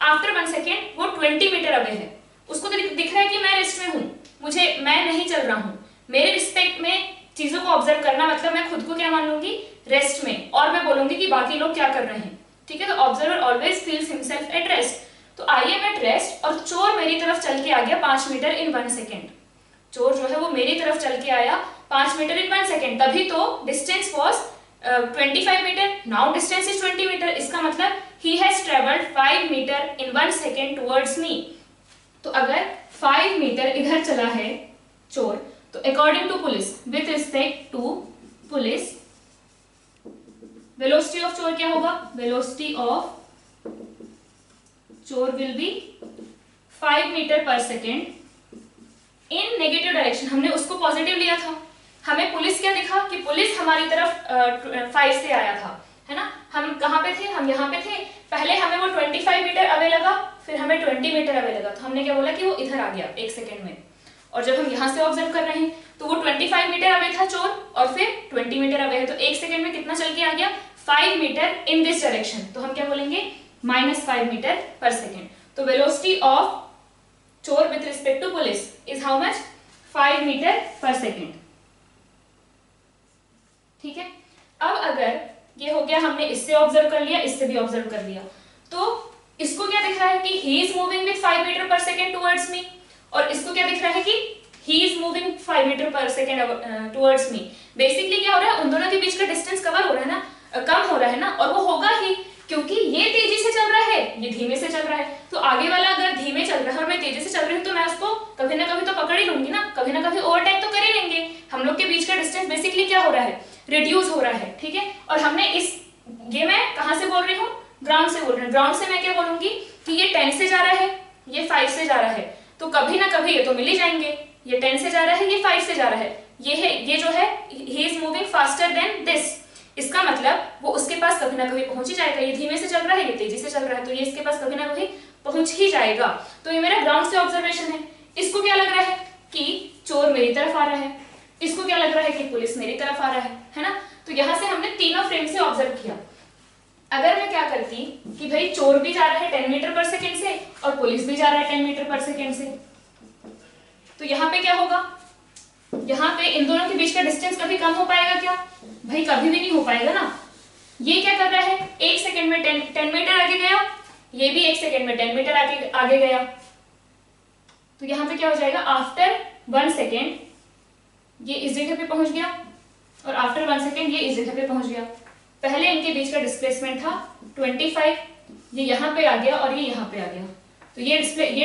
after 1 second वो 20 मीटर अवे है। उसको तो दिख रहा है कि मैं रेस्ट में हूं, मैं नहीं चल रहा हूं। मेरे रिस्पेक्ट में चीजों को ऑब्जर्व करना मतलब मैं खुद को क्या मान लूंगी, रेस्ट में, और मैं बोलूंगी कि बाकी लोग क्या कर रहे हैं, ठीक है। तो observer always feels himself at rest. तो आई एम एट रेस्ट और चोर मेरी तरफ चल के आ गया 5 मीटर इन 1 सेकेंड। चोर जो है वो मेरी तरफ चल के आया 5 मीटर इन 1 सेकेंड, तभी तो distance was 25 metre, now distance is 20 metre. इसका मतलब he has travelled 5 metre in 1 second towards me. तो अगर 5 मीटर इधर चला है चोर, तो according to police, with respect to police, velocity of चोर क्या होगा, वेलोसिटी ऑफ चोर विल बी 5 मीटर पर सेकेंड इन नेगेटिव डायरेक्शन। हमने उसको पॉजिटिव लिया था, हमें पुलिस क्या दिखा कि पुलिस हमारी तरफ 5 से आया था, है ना। हम कहां पे थे, हम यहाँ पे थे। पहले हमें वो 25 मीटर अवे लगा, फिर हमें 20 मीटर अवे लगा, तो हमने क्या बोला कि वो इधर आ गया 1 सेकेंड में। और जब हम यहाँ से ऑब्जर्व कर रहे हैं तो वो 25 मीटर अवे था चोर और फिर 20 मीटर अवे है, तो 1 सेकेंड में कितना चल के आ गया, 5 मीटर इन दिस डायरेक्शन। तो हम क्या बोलेंगे, -5 मीटर पर सेकेंड। तो वेलोसिटी ऑफ चोर with respect to police is how much, 5 metre पर सेकेंड, ठीक है। अब अगर ये हो गया, हमने इससे ऑब्जर्व कर लिया, इससे भी ऑब्जर्व कर लिया, तो इसको क्या दिख रहा है कि he is moving with 5 metre पर सेकेंड टुवर्ड्स मी, और इसको क्या दिख रहा है कि ही इज मूविंग 5 मीटर पर सेकेंड टुवर्ड्स मी। बेसिकली क्या हो रहा है, उन दोनों के बीच का डिस्टेंस कवर हो रहा है ना, कम हो रहा है ना, और वो होगा ही क्योंकि ये तेजी से चल रहा है, ये धीमे से चल रहा है। तो आगे वाला अगर धीमे चल रहा है और मैं तेजी से चल रही हूँ, तो मैं उसको कभी ना कभी तो पकड़ ही लूंगी ना, कभी ना कभी ओवरटेक तो कर ही लेंगे। हम लोग के बीच का डिस्टेंस बेसिकली क्या हो रहा है, रिड्यूस हो रहा है, ठीक है। और हमने ये मैं कहां से बोल रही हूँ, ग्राउंड से बोल रही हूँ। ग्राउंड से मैं क्या बोलूंगी कि ये 10 से जा रहा है, ये 5 से जा रहा है, तो कभी ना कभी ये तो मिल ही जाएंगे। ये 10 से जा रहा है, ये 5 से जा रहा है, ये जो है ही is moving faster than this. इसका मतलब वो उसके पास कभी ना कभी पहुंच ही जाएगा। ये धीमे से चल रहा है, ये तेजी से चल रहा है, तो ये इसके पास कभी ना कभी पहुंच ही जाएगा। तो ये मेरा ग्राउंड से ऑब्जर्वेशन है। इसको क्या लग रहा है कि चोर मेरी तरफ आ रहा है, इसको क्या लग रहा है कि पुलिस मेरी तरफ आ रहा है ना। तो यहां से हमने तीनों फ्रेम से ऑब्जर्व किया। अगर मैं क्या करती कि भाई चोर भी जा रहा है 10 मीटर पर सेकेंड से और पुलिस भी जा रहा है 10 मीटर पर सेकेंड से, तो यहाँ पे क्या होगा, यहाँ पे इन दोनों के बीच का डिस्टेंस कभी कम हो पाएगा क्या, भाई कभी भी नहीं हो पाएगा ना। ये क्या कर रहा है, 1 सेकेंड में 10 मीटर आगे गया ये भी 1 सेकेंड में 10 मीटर आगे गया। तो यहाँ पे क्या हो जाएगा, आफ्टर 1 सेकेंड ये इस जगह पे पहुंच गया और आफ्टर 1 सेकेंड ये इस जगह पे पहुंच गया। पहले इनके बीच का डिस्प्लेसमेंट था 25, ये यहाँ पे आ गया और ये यहाँ पे आ गया। तो ये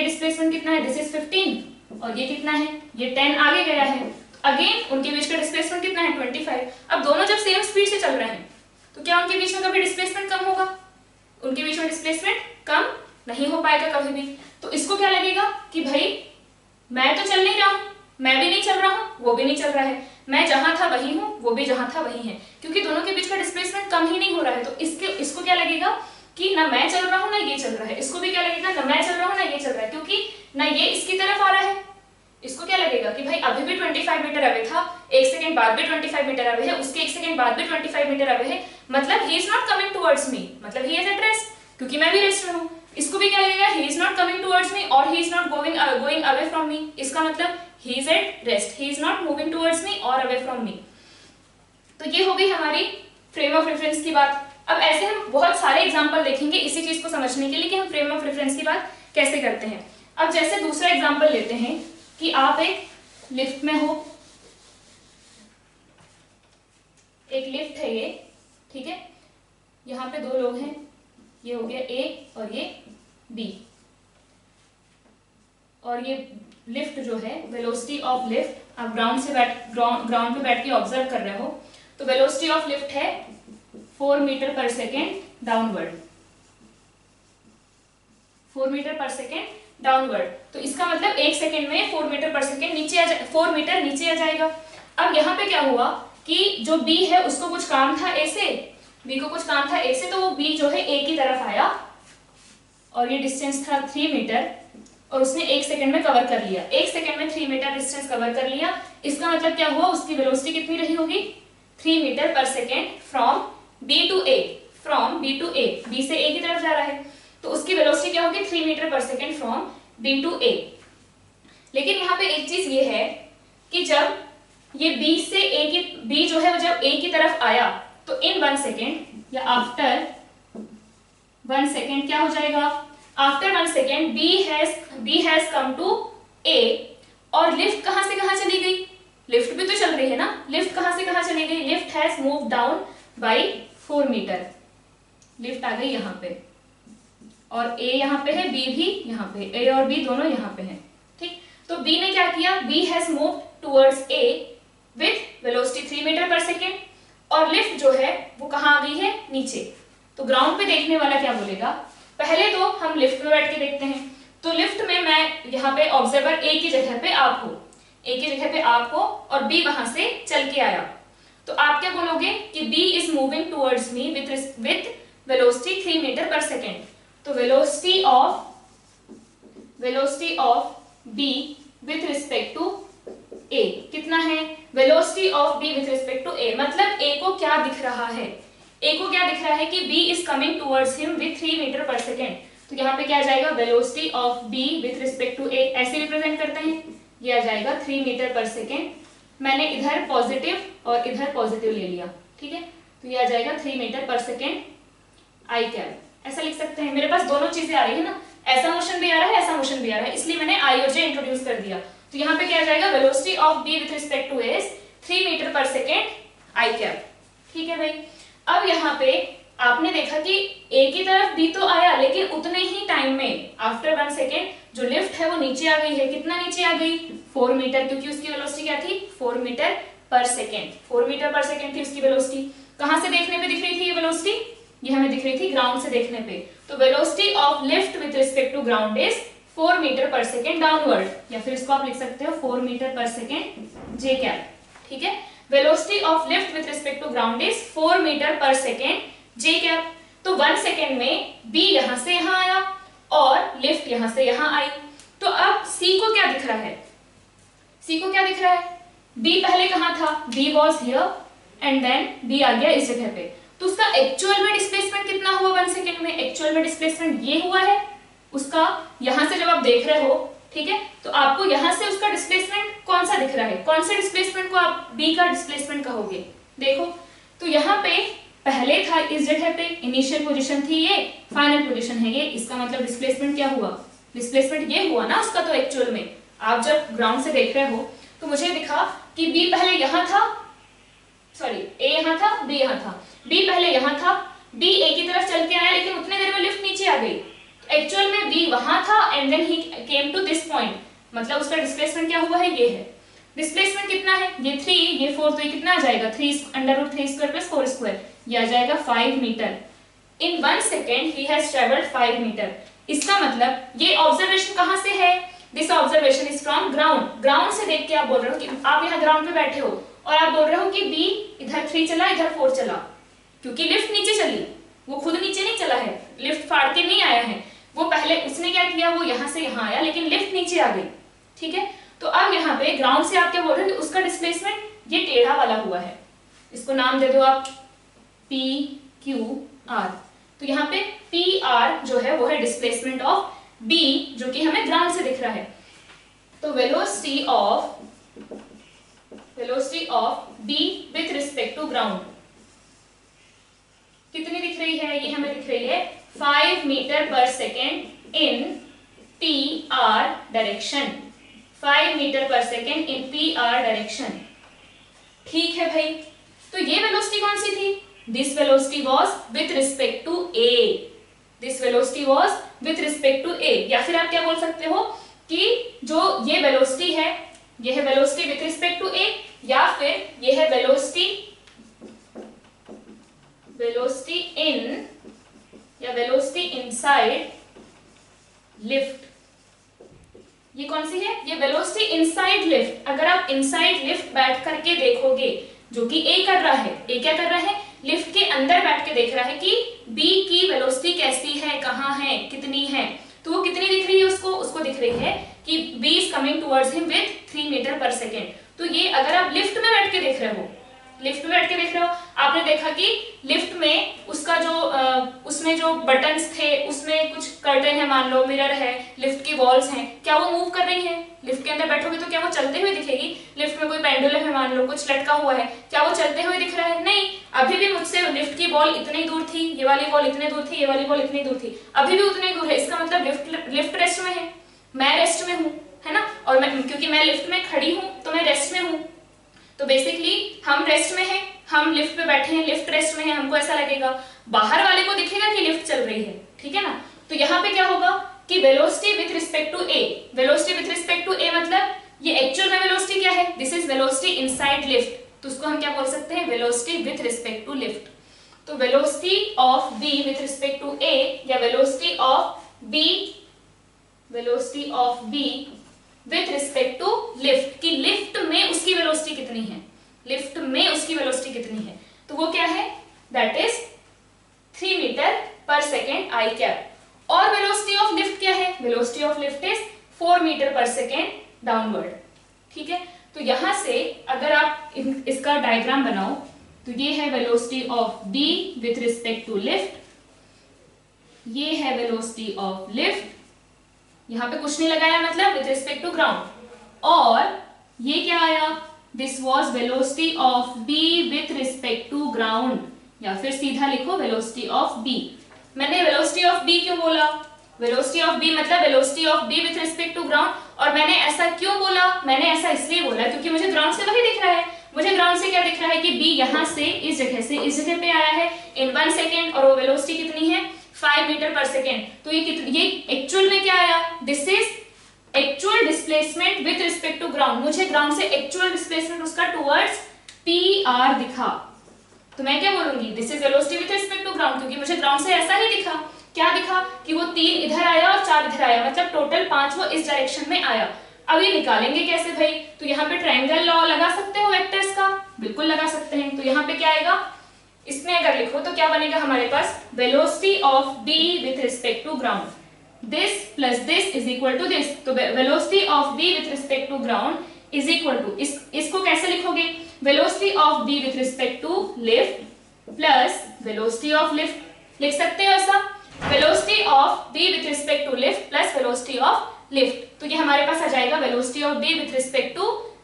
डिस्प्लेसमेंट कितना है, दिस इज 15 और ये कितना है, ये 10 आगे गया है। अगेन उनके बीच का डिस्प्लेसमेंट कितना है, 25। अब दोनों जब सेम स्पीड से चल रहे हैं तो क्या उनके बीच में कभी डिस्प्लेसमेंट कम होगा? उनके बीच में डिस्प्लेसमेंट कम नहीं हो पाएगा कभी भी। तो इसको क्या लगेगा कि भाई मैं तो चल नहीं रहा हूं, मैं भी नहीं चल रहा हूं, वो भी नहीं चल रहा है, मैं जहां था वही हूं, वो भी जहां था वही है, क्योंकि दोनों के बीच का डिस्प्लेसमेंट कम ही नहीं हो रहा है। तो इसको क्या लगेगा कि ना मैं चल रहा हूं ना ये चल रहा है। इसको भी क्या लगेगा, ना मैं चल रहा हूं ना ये चल रहा है, क्योंकि ना ये इसकी तरफ आ रहा है। इसको क्या लगेगा कि भाई अभी भी 25 मीटर अवे था, 1 सेकंड बाद भी 25 मीटर अवे है, उसके 1 सेकंड बाद भी 25 मीटर अवे है, मतलब he is not coming towards मी, मतलब ही इज एट रेस्ट, क्योंकि मैं भी रेस्ट में हूं। इसको भी क्या लगेगा, he is not coming towards me और he is not going away from me. इसका मतलब he is at rest, he is not moving towards me और अवे फ्रॉम मी। तो ये हो गई हमारी फ्रेम ऑफ रेफरेंस की बात। अब ऐसे हम बहुत सारे एग्जांपल देखेंगे इसी चीज को समझने के लिए कि हम फ्रेम ऑफ रेफरेंस की बात कैसे करते हैं। अब जैसे दूसरा एग्जांपल लेते हैं कि आप एक लिफ्ट में हो, एक लिफ्ट है ये, ठीक है, यहाँ पे 2 लोग हैं, ये हो गया ए और ये बी, और ये लिफ्ट जो है वेलोसिटी ऑफ लिफ्ट, आप ग्राउंड पे बैठ के ऑब्जर्व कर रहे हो, तो वेलोसिटी ऑफ लिफ्ट है 4 मीटर पर सेकेंड डाउनवर्ड, 4 मीटर पर सेकेंड डाउनवर्ड। तो इसका मतलब 1 सेकेंड में 4 मीटर पर सेकेंड नीचे 4 मीटर नीचे आ जाएगा। अब यहाँ पे क्या हुआ कि जो बी है उसको कुछ काम था ए से, बी को कुछ काम था ए से, तो वो बी जो है ए की तरफ आया और ये डिस्टेंस था 3 मीटर और उसने 1 सेकेंड में कवर कर लिया। 1 सेकेंड में 3 मीटर डिस्टेंस कवर कर लिया। इसका मतलब क्या हुआ, उसकी वेलोसिटी कितनी रही होगी, 3 मीटर पर second from B to A, from B to A, B से ए की तरफ जा रहा है, तो उसकी वेलोसिटी क्या होगी, 3 मीटर पर सेकेंड फ्रॉम बी टू ए। लेकिन यहाँ पे एक चीज ये है कि जब ये बी से ए की, बी जो है जब ए की तरफ आया तो इन 1 सेकेंड या आफ्टर 1 सेकेंड क्या हो जाएगा, after 1 second B has come to A और लिफ्ट कहां से कहां चली गई, लिफ्ट भी तो चल रही है ना, लिफ्ट कहां से कहां चली गई, lift has move down by 4 metre, lift आ गई यहाँ पे और ए यहाँ पे है, बी भी यहाँ पे, ए और बी दोनों यहाँ पे हैं, ठीक। तो बी ने क्या किया, B has move towards A with velocity 3 metre पर सेकेंड और लिफ्ट जो है वो कहाँ आ गई है, नीचे। तो ग्राउंड पे देखने वाला क्या बोलेगा, पहले तो हम लिफ्ट में बैठ के देखते हैं, तो लिफ्ट में मैं यहाँ पे ऑब्जर्वर ए की जगह पे आप हो, ए की जगह पे आप हो और बी वहां से चल के आया, तो आप क्या बोलोगे कि B is moving towards me with velocity 3 metre पर सेकेंड। तो velocity of B with respect to A कितना है, velocity of B with respect to A, मतलब ए को क्या दिख रहा है, ए को क्या दिख रहा है कि B is coming towards him with 3 metre पर सेकेंड। तो यहाँ पे क्या आ जाएगा, velocity of B with respect to A, ऐसे रिप्रेजेंट करते हैं, ये आ जाएगा 3 मीटर पर सेकेंड। मैंने इधर पॉजिटिव और इधर पॉजिटिव ले लिया, ठीक है, तो ये आ जाएगा 3 मीटर पर सेकेंड आई कैप, ऐसा लिख सकते हैं। मेरे पास दोनों चीजें आ रही है ना, ऐसा मोशन भी आ रहा है, ऐसा मोशन भी आ रहा है, इसलिए मैंने आई और जे इंट्रोड्यूस कर दिया। तो यहाँ पे क्या आ जाएगा, velocity of B with respect to A 3 metre पर सेकेंड आई कैप, ठीक है भाई। अब यहाँ पे आपने देखा कि ए की तरफ बी तो आया, लेकिन उतने ही टाइम में आफ्टर 1 सेकेंड जो लिफ्ट है वो नीचे आ गई है, कितना नीचे आ गई, 4 मीटर, क्योंकि उसकी वेलोसिटी क्या थी, 4 मीटर पर सेकेंड, 4 मीटर पर सेकेंड थी उसकी वेलोसिटी। कहां से देखने पे दिख रही थी ये वेलोसिटी, ये हमें दिख रही थी ग्राउंड से देखने पे। तो velocity of lift with respect to ground is 4 metre पर सेकेंड डाउनवर्ड, या फिर इसको आप लिख सकते हो 4 मीटर पर सेकेंड जे कैप, ठीक है। Velocity of lift with respect to ground is 4 metre पर सेकेंड जे कैप। तो 1 सेकेंड में बी यहां से यहां आया और लिफ्ट यहां से यहां आई। तो अब सी को क्या दिख रहा है, सी को क्या दिख रहा है, बी पहले कहां था, B was here and then B आ गया इस जगह पे। तो उसका एक्चुअल में डिस्प्लेसमेंट कितना हुआ 1 सेकेंड में, एक्चुअल में डिस्प्लेसमेंट ये हुआ है उसका, यहां से जब आप देख रहे हो, ठीक है, तो आपको यहां से उसका डिस्प्लेसमेंट कौन सा दिख रहा है, कौन से डिस्प्लेसमेंट को आप बी का डिस्प्लेसमेंट कहोगे, देखो। तो यहाँ पे पहले था इस जगह पे, इनिशियल पोजीशन थी ये, फाइनल पोजीशन है ये, इसका मतलब डिस्प्लेसमेंट क्या हुआ, डिस्प्लेसमेंट ये हुआ ना उसका। तो एक्चुअल में आप जब ग्राउंड से देख रहे हो तो मुझे दिखा कि बी पहले यहाँ था, सॉरी ए यहाँ था, बी यहाँ था, बी पहले यहाँ था, बी ए की तरफ चल के आया लेकिन उतने देर में लिफ्ट नीचे आ गई। एक्चुअल में बी वहां था and then he came to this point, मतलब उसका डिस्प्लेसमेंट क्या हुआ है, ये है। डिस्प्लेसमेंट कितना है, ये 3, ये 4, तो ये कितना आ जाएगा 3√3² + 4², ये आ जाएगा 5 metre. In 1 second he has travelled 5 metre. इसका मतलब ये ऑब्जर्वेशन कहां से है, this observation is from ground. Ground से देख के आप बोल रहे हो कि आप यहाँ ग्राउंड पे बैठे हो और आप बोल रहे हो कि बी इधर 3 चला, इधर 4 चला, क्योंकि लिफ्ट नीचे चली, वो खुद नीचे नहीं चला है, लिफ्ट फाड़ के नहीं आया है, वो पहले उसने क्या किया, वो यहाँ से यहाँ आया लेकिन लिफ्ट नीचे आ गई, ठीक है। तो अब यहाँ पे ग्राउंड से आप क्या बोल रहे हो कि उसका डिस्प्लेसमेंट ये टेढ़ा वाला हुआ है, इसको नाम दे दो आप PQR। तो यहाँ पे PR जो है वो है डिस्प्लेसमेंट ऑफ B, जो कि हमें ग्राउंड से दिख रहा है। तो velocity of B with respect to ground कितनी दिख रही है, ये हमें दिख रही है 5 मीटर पर second in PR direction, 5 metre पर सेकेंड इन PR डायरेक्शन। ठीक है भाई, तो ये वेलोसिटी कौन सी थी, this velocity was with respect to A, this velocity was with respect to A। या फिर आप क्या बोल सकते हो कि जो ये वेलोसिटी है, ये है velocity with respect to A, या फिर ये है वेलोसिटी इन या वेलोसिटी इनसाइड लिफ्ट। ये कौन सी है, ये वेलोसिटी इनसाइड लिफ्ट। अगर आप इनसाइड लिफ्ट बैठ करके देखोगे, जो कि A कर रहा है, A क्या कर रहा है, लिफ्ट के अंदर बैठ के देख रहा है कि B की वेलोसिटी कैसी है, कहाँ है, कितनी है, तो वो कितनी दिख रही है उसको दिख रही है कि B is coming towards him with 3 metre पर सेकेंड। तो ये अगर आप लिफ्ट में बैठ के देख रहे हो, आपने देखा कि लिफ्ट में उसका जो उसमें जो बटन्स थे, उसमें कुछ कर्टन है, मान लो मिरर है, लिफ्ट की वॉल्स हैं, क्या वो मूव कर रही हैं? लिफ्ट के अंदर बैठोगे तो क्या वो चलते हुए दिखेगी? लिफ्ट में कोई पेंडुलम है, मान लो कुछ लटका हुआ है, क्या वो चलते हुए दिख रहा है? नहीं। अभी भी मुझसे लिफ्ट की बॉल इतनी दूर थी, ये वाली बॉल इतनी दूर थी, ये वाली बॉल इतनी दूर थी, अभी भी उतनी दूर है। इसका मतलब लिफ्ट रेस्ट में है, मैं रेस्ट में हूँ, है ना, और क्योंकि मैं लिफ्ट में खड़ी हूँ तो मैं रेस्ट में हूँ। तो बेसिकली हम रेस्ट में हैं, हम लिफ्ट पे बैठे हैं, लिफ्ट रेस्ट में है, हमको ऐसा लगेगा, बाहर वाले को दिखेगा कि लिफ्ट चल रही है, ठीक है ना। तो यहाँ पे क्या होगा कि velocity with respect to A, velocity with respect to A मतलब ये एक्चुअल में वेलोसिटी क्या है, this is velocity inside lift, तो उसको हम क्या बोल सकते हैं, velocity with respect to lift. तो velocity of B with respect to A या velocity of B with respect to lift, कि लिफ्ट में उसकी वेलोसिटी कितनी है, लिफ्ट में उसकी वेलोसिटी कितनी है, तो वो क्या है, दैट इज 3 मीटर पर सेकेंड आई कैप। और वेलोसिटी ऑफ लिफ्ट क्या है, velocity of lift is 4 metre पर सेकेंड डाउनवर्ड, ठीक है। तो यहां से अगर आप इसका डायग्राम बनाओ तो ये है velocity of B with respect to lift, ये है वेलोसिटी ऑफ लिफ्ट, यहां पे कुछ नहीं लगाया मतलब विथ रिस्पेक्ट टू ग्राउंड, और ये क्या आया, this was velocity of B with respect to ground, या फिर सीधा लिखो वेलोसिटी ऑफ बी। मैंने वेलोसिटी ऑफ बी क्यों बोला, वेलोसिटी ऑफ बी मतलब velocity of B with respect to ground. और मैंने ऐसा क्यों बोला, मैंने ऐसा इसलिए बोला क्योंकि मुझे ग्राउंड से वही दिख रहा है, मुझे ग्राउंड से क्या दिख रहा है कि बी यहां से इस जगह पे आया है इन 1 सेकेंड, और वो वेलोसिटी कितनी है 5 मीटर पर सेकेंड। तो ये एक्चुअल में क्या आया, this is actual displacement with respect to ground, मुझे ग्राउंड से एक्चुअल डिस्प्लेसमेंट उसका टुवर्ड्स PR दिखा, तो मैं क्या बोलूंगी, this is velocity with respect to ground, क्योंकि मुझे ग्राउंड से ऐसा ही दिखा, क्या दिखा कि वो 3 इधर आया और 4 इधर आया, मतलब टोटल 5 वो इस डायरेक्शन में आया। अब ये निकालेंगे कैसे भाई, तो यहाँ पे ट्रायंगल लॉ लगा सकते हो वेक्टर्स का, बिल्कुल लगा सकते हैं। तो यहाँ पे क्या आएगा, इसमें अगर लिखो तो क्या बनेगा हमारे पास, velocity of B with respect to ground, this plus this is equal to this. तो velocity of B with respect to ground is equal to, इसको कैसे लिखोगे, velocity of B with respect to lift plus velocity of lift, लिख सकते हो ऐसा, velocity of B with respect to lift plus velocity of lift. तो ये हमारे पास आ जाएगा velocity of B with respect to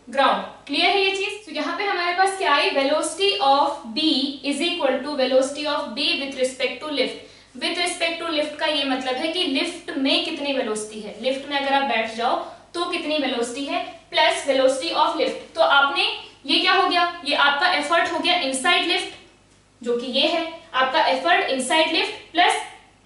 ground. Clear है ये चीज? तो यहाँ पे हमारे पास क्या है, velocity of B is equal to velocity of B with respect to lift. With respect to lift का ये मतलब है कि लिफ्ट में कितनी वेलोसिटी है, लिफ्ट में अगर आप बैठ जाओ तो कितनी वेलोसिटी है, प्लस वेलोसिटी ऑफ लिफ्ट। तो आपने ये क्या हो गया, ये आपका एफर्ट हो गया इनसाइड लिफ्ट, जो कि ये है आपका effort inside lift, plus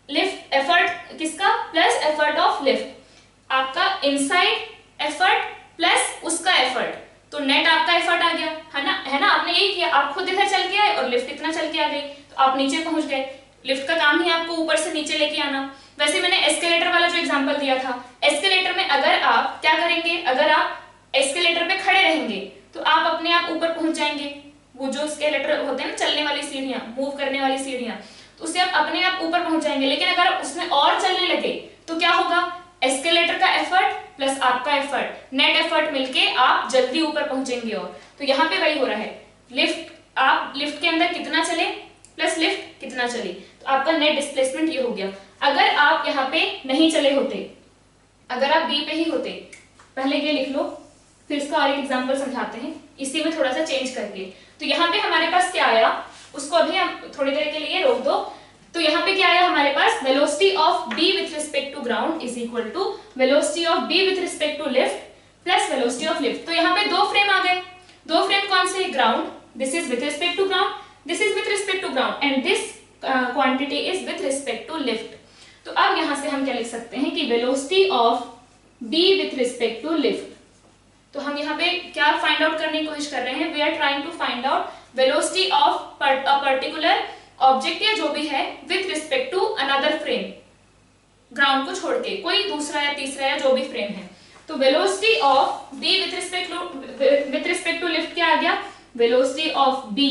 lift effort किसका, प्लस एफर्ट ऑफ लिफ्ट। आपका इनसाइड एफर्ट प्लस उसका एफर्ट, तो नेट आपका एफर्ट आ गया, है ना। आपने यही किया, आप खुद इधर चल के आए और लिफ्ट इतना चल के आ गई, तो आप नीचे पहुंच गए। लिफ्ट का काम ही आपको ऊपर से नीचे लेके आना। वैसे मैंने एस्केलेटर वाला जो एग्जांपल दिया था, एस्केलेटर में अगर आप क्या करेंगे, अगर आप एस्केलेटर पे खड़े रहेंगे तो आप अपने आप ऊपर पहुंच जाएंगे। वो जो एस्केलेटर होते हैं ना, चलने वाली सीढ़ियां, मूव करने वाली सीढ़ियां, तो उससे आप अपने आप ऊपर पहुंच जाएंगे। लेकिन अगर आप उसमें और चलने लगे तो क्या होगा, एस्केलेटर का एफर्ट प्लस आपका एफर्ट, नेट एफर्ट मिलके आप जल्दी ऊपर पहुंचेंगे। और तो यहाँ पे वही हो रहा है, लिफ्ट, आप लिफ्ट के अंदर कितना चले प्लस लिफ्ट कितना चली, तो आपका नेट डिस्प्लेसमेंट ये हो गया। अगर आप यहाँ पे नहीं चले होते, अगर आप बी पे ही होते, पहले ये लिख लो, फिर इसका और एक एग्जांपल समझाते हैं इसी में थोड़ा सा चेंज करके। तो यहाँ पे हमारे पास क्या आया, उसको अभी हम थोड़ी देर के लिए रोक दो। तो यहाँ पे क्या आया हमारे पास, velocity of B with respect to ground is equal to velocity of B with respect to lift plus velocity of lift. तो यहाँ पे दो फ्रेम आ गए। दो फ्रेम कौन से, ground, this is with respect to ground, this is with respect to ground and this quantity is with respect to lift. तो अब यहाँ से हम क्या लिख सकते हैं कि velocity of B with respect to lift. तो हम यहाँ पे क्या फाइंड आउट करने की कोशिश कर रहे हैं, we are trying to find out velocity of a particular object या जो भी है with respect to another frame, ground को छोड़ के कोई दूसरा या तीसरा या जो भी फ्रेम है। तो velocity of B with respect to lift क्या आ गया, वेलोसिटी ऑफ बी,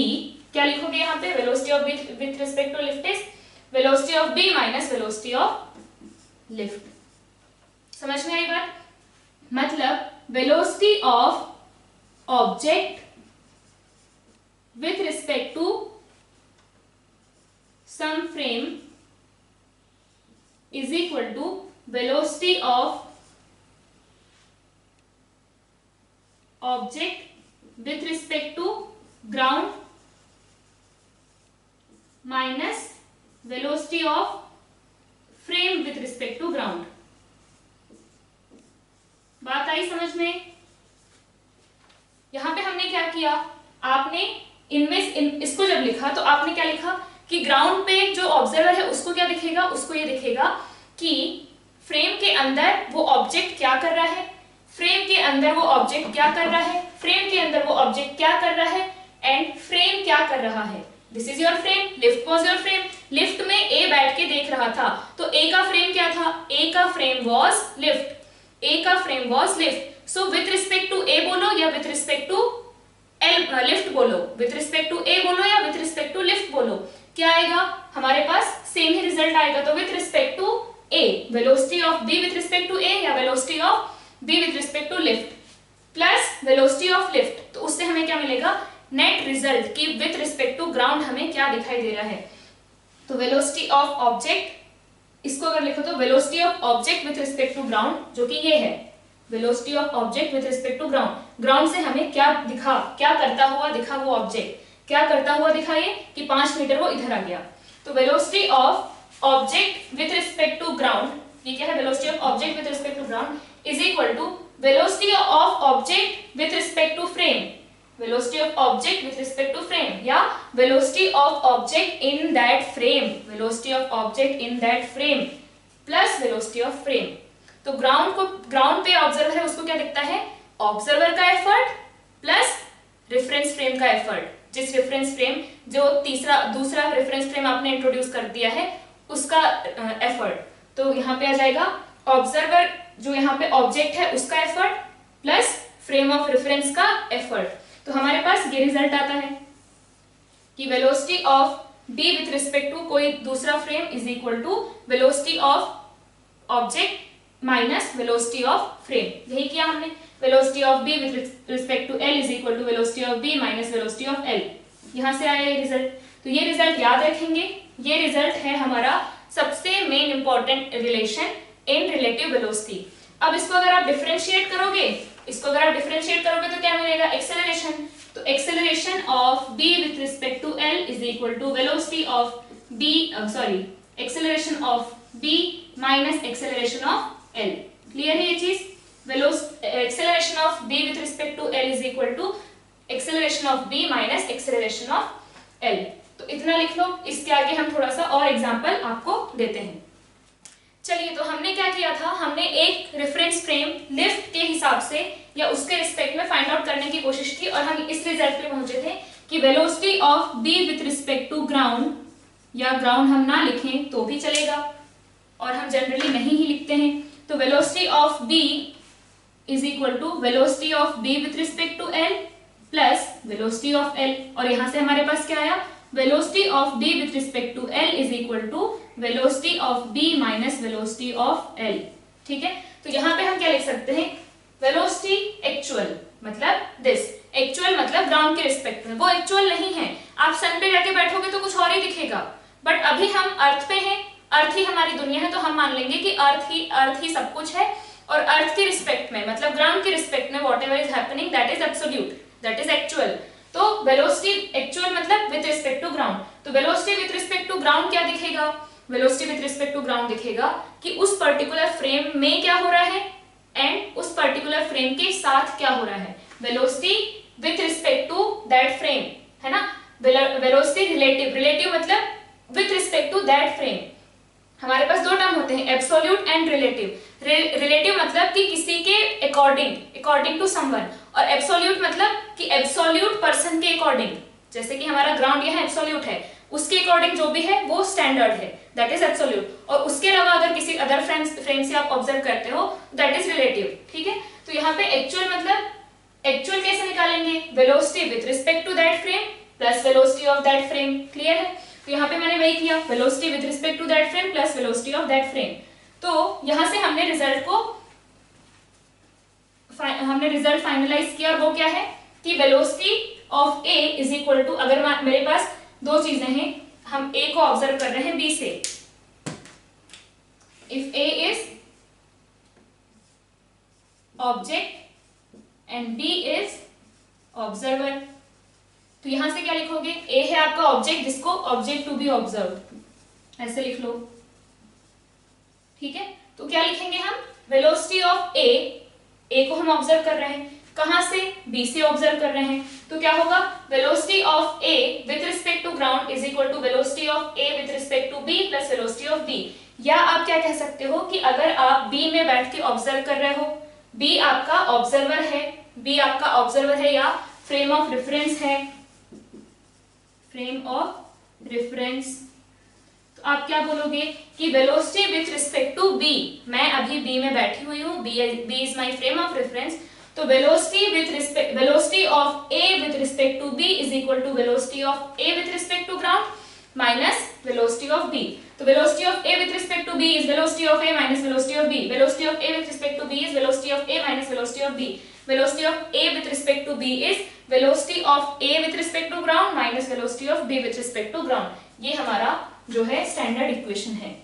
क्या लिखोगे यहाँ पे, velocity of B with respect to lift is velocity of B minus velocity of lift. समझ में आई बात? मतलब velocity of object with respect to some frame is equal to velocity of object with respect to ground minus velocity of frame with respect to ground। बात आई समझ में? यहां पे हमने क्या किया, आपने इनमें इसको जब लिखा तो आपने क्या लिखा कि ग्राउंड पे जो ऑब्जर्वर है उसको क्या दिखेगा, उसको ये दिखेगा कि फ्रेम के अंदर वो ऑब्जेक्ट क्या कर रहा है, फ्रेम के अंदर वो ऑब्जेक्ट क्या कर रहा है, फ्रेम के अंदर वो ऑब्जेक्ट क्या कर रहा है एंड फ्रेम क्या कर रहा है। This is your frame, lift was your frame. Lift में ए बैठ के देख रहा था, तो ए का फ्रेम क्या था, ए का फ्रेम वाज लिफ्ट, ए का frame was lift. So with respect to A बोलो या विथ रिस्पेक्ट टू लिफ्ट बोलो, विथ रिस्पेक्ट टू ए बोलो या विथ रिस्पेक्ट टू लिफ्ट बोलो, क्या आएगा हमारे पास, सेम ही रिजल्ट आएगा। तो with respect to A, velocity of B with respect to A या velocity of B with respect to lift plus velocity of lift, तो उससे हमें क्या मिलेगा, नेट रिजल्ट की विथ रिस्पेक्ट टू ग्राउंड हमें क्या दिखाई दे रहा है। तो वेलोसिटी ऑफ ऑब्जेक्ट, इसको अगर लिखो तो velocity of object with respect to ground, जो कि ये है velocity of object with respect to ground. Ground से हमें क्या दिखा, क्या करता हुआ दिखा वो ऑब्जेक्ट, क्या करता हुआ दिखा ये कि 5 मीटर वो इधर आ गया। तो velocity of object with respect to ground, ये क्या है, velocity of object with respect to ground is equal to velocity of object with respect to frame, velocity of object with respect to frame या velocity of object in that frame, velocity of object in that frame plus velocity of frame. तो ground पे observer है, उसको क्या दिखता है, observer का effort plus reference frame का एफर्ट, जिस रेफरेंस फ्रेम जो दूसरा रेफरेंस फ्रेम आपने इंट्रोड्यूस कर दिया है उसका एफर्ट। तो यहाँ पे आ जाएगा ऑब्जर्वर, जो यहाँ पे ऑब्जेक्ट है उसका effort plus frame of reference का एफर्ट। तो हमारे पास ये रिजल्ट आता है कि velocity of B with respect to कोई दूसरा frame is equal to velocity of object minus velocity of frame. यही किया हमने, velocity of B with respect to L is equal to velocity of B minus velocity of L. यहां से आया ये result. तो ये रिजल्ट याद रखेंगे, ये रिजल्ट है हमारा सबसे main important relation in relative velocity. अब इसको अगर आप डिफरेंशिएट करोगे इसको अगर आप डिफरेंशिएट करोगे तो क्या मिलेगा, एक्सेलरेशन। तो acceleration of b with respect to l is equal to velocity of b, acceleration of b minus acceleration of l। Clear है ये चीज? Acceleration of b with respect to l is equal to acceleration of b minus acceleration of l। तो इतना लिख लो। इसके आगे हम थोड़ा सा और एग्जांपल आपको देते हैं। चलिए, तो हमने क्या किया था, हमने एक रेफरेंस फ्रेम लिफ्ट के हिसाब से या उसके रिस्पेक्ट में फाइंड आउट करने की कोशिश की और हम इस रिजल्ट पे पहुंचे थे कि velocity of b with respect to ground, या ग्राउंड हम ना लिखें तो भी चलेगा और हम जनरली नहीं ही लिखते हैं, तो velocity of b is equal to velocity of b with respect to l plus velocity of l। और यहां से हमारे पास क्या आया, velocity of b with respect to l is equal to velocity of b minus velocity of l। ठीक है, तो यहाँ पे हम क्या लिख सकते हैं, वेलोसिटी एक्चुअल मतलब दिस, एक्चुअल मतलब ग्राउंड के रिस्पेक्ट में, वो एक्चुअल नहीं है। आप सन पे जाके बैठोगे तो कुछ और ही दिखेगा, बट अभी हम अर्थ पे हैं, अर्थ ही हमारी दुनिया है, तो हम मान लेंगे कि अर्थ ही सब कुछ है और अर्थ के रिस्पेक्ट में मतलब ग्राउंड के रिस्पेक्ट में whatever is happening that is absolute, that is actual. तो वेलोसिटी एक्चुअल मतलब विद रिस्पेक्ट टू ग्राउंड, तो velocity with respect to ground क्या दिखेगा, velocity with respect to ground दिखेगा कि उस पर्टिकुलर फ्रेम में क्या हो रहा है एंड उस पर्टिकुलर फ्रेम के साथ क्या हो रहा है। Velocity with respect to that frame है ना, वेलोसिटी रिलेटिव, रिलेटिव मतलब with respect to that frame. हमारे पास दो टर्म होते हैं, एब्सोल्यूट एंड रिलेटिव। रिलेटिव मतलब कि किसी के अकॉर्डिंग, अकॉर्डिंग टू समवन, और एब्सोल्यूट मतलब कि एब्सोल्यूट पर्सन के अकॉर्डिंग, जैसे कि हमारा ग्राउंड यहाँ एब्सोल्यूट है, उसके अकॉर्डिंग जो भी है वो स्टैंडर्ड है, दैट इज एब्सोल्यूट। और उसके अलावा अगर किसी अदर फ्रेम से आप ऑब्जर्व करते हो दैट इज रिलेटिव। ठीक है, तो यहाँ पे एक्चुअल मतलब, एक्चुअल कैसे निकालेंगे, velocity with respect to that frame plus velocity of that frame. Clear है, तो यहाँ पे मैंने वही किया, velocity with respect to that frame plus velocity of that frame. तो यहाँ से हमने रिजल्ट फाइनलाइज किया, और वो क्या है कि velocity of a is equal to, अगर मेरे पास दो चीजें हैं, हम a को ऑब्जर्व कर रहे हैं b से, if a is object and b is observer, तो यहां से क्या लिखोगे, a है आपका ऑब्जेक्ट जिसको ऑब्जेक्ट टू बी ऑब्जर्व, ऐसे लिख लो। ठीक है, तो क्या लिखेंगे हम, वेलोसिटी ऑफ a को हम ऑब्जर्व कर रहे हैं, कहां से, b से ऑब्जर्व कर रहे हैं, तो क्या होगा, velocity of a with respect to ground is equal to velocity of a with respect to b plus velocity of b। या आप क्या कह सकते हो कि अगर आप b में बैठ के ऑब्जर्व कर रहे हो, b आपका ऑब्जर्वर है, b आपका ऑब्जर्वर है या फ्रेम ऑफ रेफरेंस है, फ्रेम ऑफ रेफरेंस, तो आप क्या बोलोगे कि velocity with respect to b, मैं अभी b में बैठी हुई हूँ, b is my frame of reference, तो velocity of a with respect to b is equal to velocity of a with respect to ground minus velocity of b। तो velocity of a with respect to b is velocity of a minus velocity of b, velocity of a with respect to b is velocity of a minus velocity of b, velocity of a with respect to b is velocity of a with respect to ground minus velocity of b with respect to ground. ये हमारा जो है standard equation है।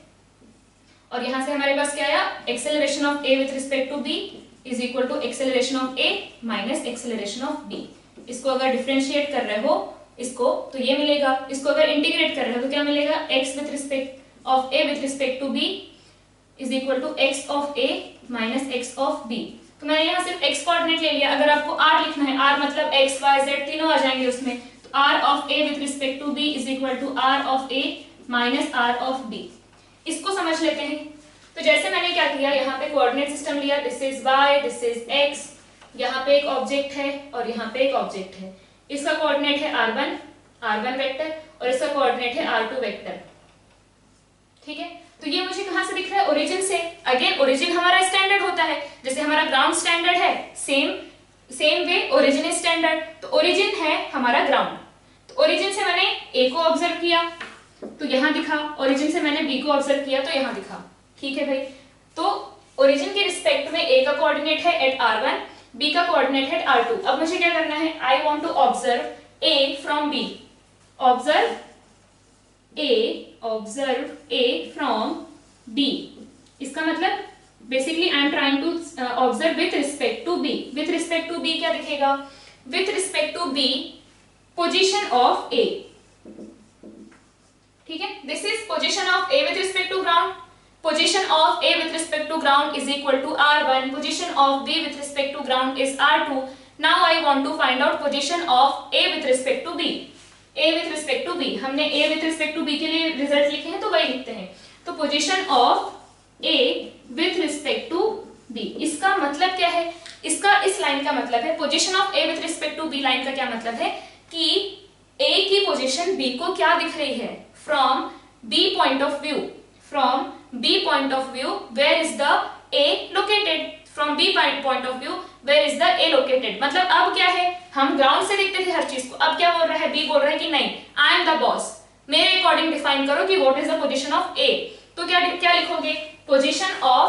और यहां से हमारे पास क्या आया, acceleration of a with respect to b is equal to acceleration of a minus acceleration of b। इसको अगर डिफरेंशिएट कर रहे हो इसको तो ये मिलेगा, इसको अगर इंटीग्रेट कर रहे हो तो क्या मिलेगा, x with respect of a with respect to b is equal to x of a minus x of b। तो मैंने यहाँ सिर्फ x कोऑर्डिनेट ले लिया, अगर आपको r लिखना है, r मतलब x y z तीनों आ जाएंगे उसमें, तो r of a with respect to b is equal to r of a minus r of b। इसको समझ लेते हैं। तो जैसे मैंने क्या किया, यहाँ पे कोऑर्डिनेट सिस्टम लिया, this is y, this is x, यहाँ पे एक ऑब्जेक्ट है और यहाँ पे एक ऑब्जेक्ट है, इसका कोऑर्डिनेट है r1 वेक्टर और इसका कोऑर्डिनेट है r2 वेक्टर। ठीक है, तो ये मुझे कहां से दिख रहा है, ओरिजिन से। अगेन ओरिजिन हमारा स्टैंडर्ड होता है, जैसे हमारा ग्राउंड स्टैंडर्ड है, same way origin is standard. तो ओरिजिन है हमारा ग्राउंड, तो ओरिजिन से मैंने a को ऑब्जर्व किया तो यहां दिखा, ओरिजिन से मैंने b को ऑब्जर्व किया तो यहां दिखा। ठीक है भाई, तो ओरिजिन के रिस्पेक्ट में a का कोऑर्डिनेट है एट r1, b का कोऑर्डिनेट है r2। अब मुझे क्या करना है, I want to observe a from b, observe a from b। इसका मतलब basically I am trying to observe with respect to B. With respect to B क्या दिखेगा? With respect to B position of A, ठीक है, this is position of A with respect to ground. Position of A with respect to ground is equal to R1. Position of B with respect to ground is R2. Now I want to find out position of A with respect to B. A with respect to B, हमने A with respect to B के लिए result लिखे हैं तो वही लिखते हैं। तो position of A with respect to B, इसका मतलब क्या है? इसका इस लाइन का मतलब है position of A with respect to B line का क्या मतलब है कि A की पोजीशन B को क्या दिख रही है? From B point of view. From B point of view, where is the A located? From B point of view, where is the A located? मतलब अब क्या है, हम ग्राउंड से देखते थे हर चीज को, अब क्या बोल रहा है? B बोल रहा है कि नहीं, I am the boss, मेरे अकॉर्डिंग डिफाइन करो कि what is the position of A। तो क्या लिखोगे? Position of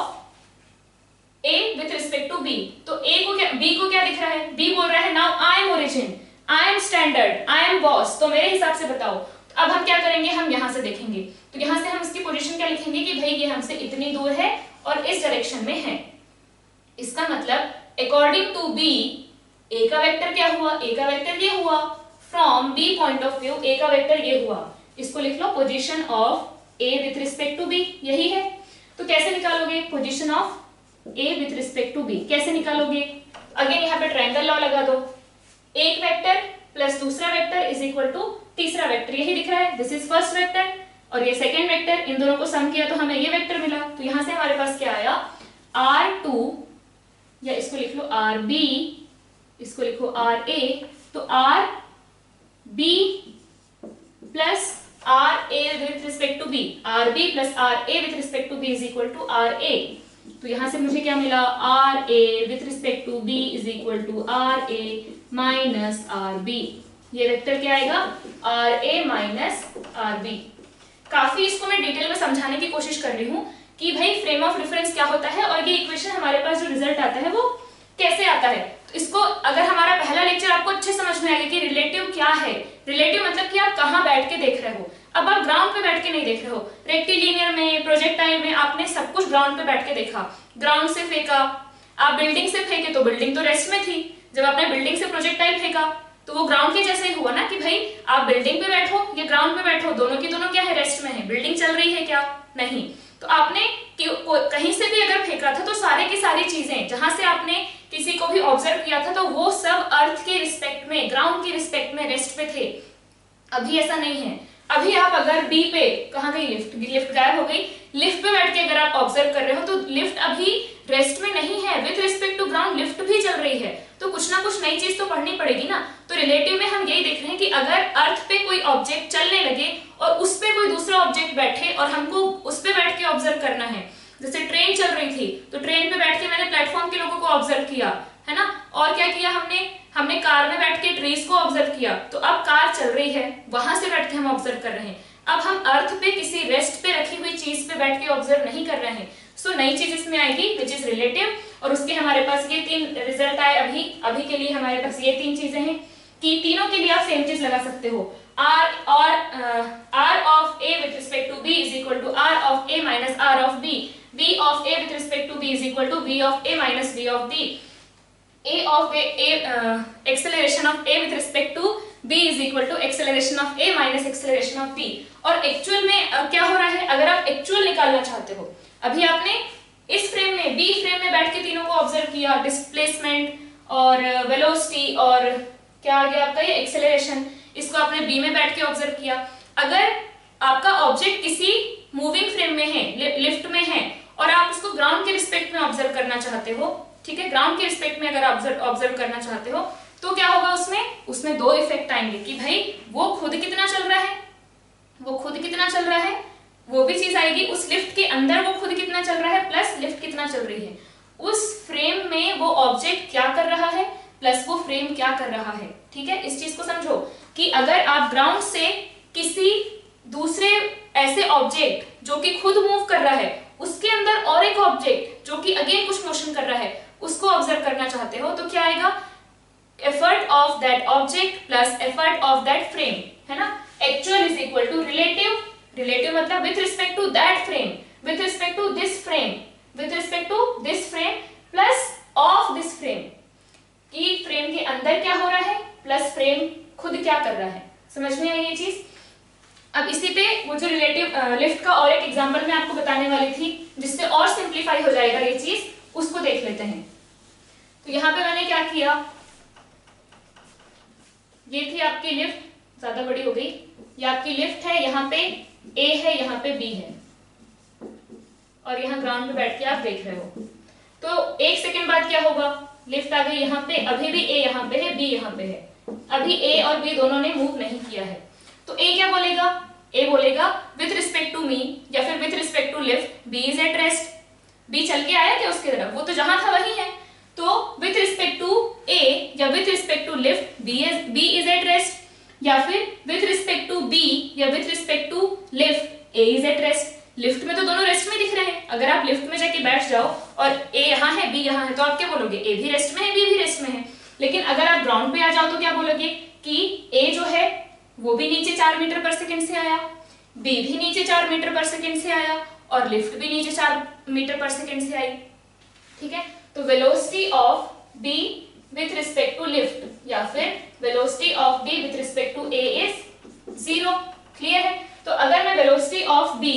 A with respect to B। तो A को क्या, B को क्या दिख रहा है? B बोल रहा है now I am origin, I am standard, I am boss। तो मेरे हिसाब से बताओ, अब हम क्या करेंगे? हम यहां से देखेंगे, तो यहां से हम इसकी पोजीशन क्या लिखेंगे कि भाई ये हमसे इतनी दूर है और इस डायरेक्शन में है। इसका मतलब अकॉर्डिंग टू बी ए का वेक्टर क्या हुआ? ए का वेक्टर ये हुआ। From B point of view A का वेक्टर ये हुआ। इसको लिख लो position of A with respect to B, यही है। तो कैसे निकालोगे position of A with respect to B? कैसे निकालोगे? अगेन यहाँ पे ट्रायंगल लॉ लगा दो, एक वेक्टर प्लस दूसरा वेक्टर इज इक्वल टू तीसरा वेक्टर, यही दिख रहा है, दिस इज फर्स्ट वेक्टर और ये सेकंड वेक्टर, इन दोनों को सम किया तो हमें ये वेक्टर मिला। तो यहां से हमारे पास क्या आया? R2, या इसको लिख लो RB, इसको लिखो RA, तो RB plus RA with respect to B, RB plus RA with respect to B is equal to RA। तो यहां से मुझे क्या मिला? RA with respect to B is equal to RA minus RB। ये वेक्टर क्या आएगा? RA minus RB। काफी इसको मैं डिटेल में समझाने की कोशिश कर रही हूँ कि भाई फ्रेम ऑफ रेफरेंस क्या होता है और ये इक्वेशन हमारे पास जो रिजल्ट आता है वो कैसे आता है। तो इसको अगर हमारा पहला लेक्चर आपको अच्छे समझ में आएगा कि रिलेटिव क्या है। रिलेटिव मतलब कि आप कहाँ बैठ के देख रहे हो। अब आप ग्राउंड पे बैठ के नहीं देख रहे हो, रेक्टिलिनियर में, प्रोजेक्टाइल में आपने सब कुछ ग्राउंड पे बैठ के देखा, ग्राउंड से फेंका। आप बिल्डिंग से फेंके तो बिल्डिंग तो रेस्ट में थी, जब आपने बिल्डिंग से प्रोजेक्टाइल फेंका तो वो ग्राउंड के जैसे ही हुआ ना कि भाई आप बिल्डिंग पे बैठो या ग्राउंड पे बैठो, दोनों की दोनों क्या है? रेस्ट में है। बिल्डिंग चल रही है क्या? नहीं। तो आपने कहीं से भी अगर फेंका था तो सारे की सारी चीजें जहां से आपने किसी को भी ऑब्जर्व किया था तो वो सब अर्थ के रिस्पेक्ट में, ग्राउंड के रिस्पेक्ट में रेस्ट पे थे। अभी ऐसा नहीं है। अभी आप अगर बी पे, कहाँ गई लिफ्ट? लिफ्ट गायब हो गई। लिफ्ट पे बैठ के अगर आप ऑब्जर्व कर रहे हो तो लिफ्ट अभी रेस्ट में नहीं है, with respect to ground lift भी चल रही है। तो कुछ ना कुछ नई चीज तो पढ़नी पड़ेगी ना। तो रिलेटिव में हम यही देख रहे हैं कि अगर अर्थ पे कोई ऑब्जेक्ट चलने लगे और उस पे कोई दूसरा ऑब्जेक्ट बैठे और हमको उस पे बैठ के ऑब्जर्व करना है, जैसे ट्रेन चल रही थी तो ट्रेन पे बैठ के मैंने प्लेटफॉर्म के लोगों को ऑब्जर्व किया, है ना। और क्या किया हमने कार में बैठ के ट्रीज को ऑब्जर्व किया। तो अब कार चल रही है, वहां से बैठ के हम ऑब्जर्व कर रहे हैं। अब हम अर्थ पे किसी रेस्ट पे रखी हुई चीज पे बैठ के ऑब्जर्व नहीं कर रहे हैं। सो नई चीज इसमें आएगी विच इज रिलेटिव। और उसके हमारे पास ये तीन रिजल्ट आए। अभी के लिए हमारे पास ये तीन चीजें हैं कि तीनों के लिए आप सेम चीज लगा सकते हो। R of A with respect to B is equal to R of A minus R of B. V of A with respect to B is equal to V of A minus V of D. Acceleration of A with respect to B is equal to acceleration of A minus acceleration of B. और actual में क्या हो रहा है? अगर आप actual निकालना चाहते हो, अभी आपने इस फ्रेम में, बी फ्रेम में बैठ के तीनों को ऑब्जर्व किया, डिस्प्लेसमेंट और वेलोसिटी और क्या आ गया आपका ये एक्सेलरेशन, इसको आपने बी में बैठ के ऑब्जर्व किया। अगर आपका ऑब्जेक्ट किसी मूविंग फ्रेम में है, लिफ्ट में है और आप उसको ग्राउंड के रिस्पेक्ट में ऑब्जर्व करना चाहते हो, ठीक है, ग्राउंड के रिस्पेक्ट में अगर ऑब्जर्व करना चाहते हो तो क्या होगा? उसमें दो इफेक्ट आएंगे कि भाई वो खुद कितना चल रहा है, वो भी चीज आएगी। उस लिफ्ट के अंदर वो खुद कितना चल रहा है प्लस लिफ्ट कितना चल रही है। उस फ्रेम में वो ऑब्जेक्ट क्या कर रहा है प्लस वो फ्रेम क्या कर रहा है। ठीक है, इस चीज को समझो कि अगर आप ग्राउंड से किसी दूसरे ऐसे ऑब्जेक्ट जो कि खुद मूव कर रहा है, उसके अंदर और एक ऑब्जेक्ट जो कि अगेन कुछ मोशन कर रहा है, उसको ऑब्जर्व करना चाहते हो तो क्या आएगा? Effort of that object plus effort of that frame, है ना। Actual is equal to relative मतलब with respect to that frame, with respect to this frame, with respect to this frame plus of this frame, कि frame के अंदर क्या हो रहा है प्लस फ्रेम खुद क्या कर रहा है। समझ में आई ये चीज। अब इसी पे वो जो रिलेटिव लिफ्ट का और एक एग्जांपल मैं आपको बताने वाली थी जिससे और सिंप्लीफाई हो जाएगा ये चीज, उसको देख लेते हैं। तो यहाँ पे मैंने क्या किया, ये थी आपकी लिफ्ट, ज्यादा बड़ी हो गई, ये आपकी लिफ्ट है, यहाँ पे ए है, यहाँ पे बी है, और यहाँ ग्राउंड पे बैठ के आप देख रहे हो। तो एक सेकंड बाद क्या होगा, लिफ्ट आ गई यहाँ पे, अभी भी ए यहाँ पे है, बी यहाँ पे है, अभी ए और बी दोनों ने मूव नहीं किया है। तो ए क्या बोलेगा, ए बोलेगा विथ रिस्पेक्ट टू मी या फिर with respect to lift B is at rest. B चल के आया क्या उसकी तरफ, वो तो जहां था वही है। तो विथ रिस्पेक्ट टू ए या with respect to lift B is at rest, या फिर विथ रिस्पेक्ट टू बी या with respect to lift A is at rest. Lift में तो दोनों रेस्ट में दिख रहे हैं, अगर आप लिफ्ट में जाके बैठ जाओ और ए यहाँ है बी यहाँ है तो आप क्या बोलोगे, ए भी रेस्ट में है बी भी रेस्ट में है। लेकिन अगर आप ग्राउंड पे आ जाओ तो क्या बोलोगे कि ए जो है वो भी नीचे 4 मीटर पर सेकंड से आया, बी भी नीचे 4 मीटर पर सेकंड से आया और लिफ्ट भी नीचे 4 मीटर पर सेकंड से आई। ठीक है, तो velocity of B with respect to lift या फिर velocity of B with respect to A is 0। Clear है। तो अगर मैं velocity of B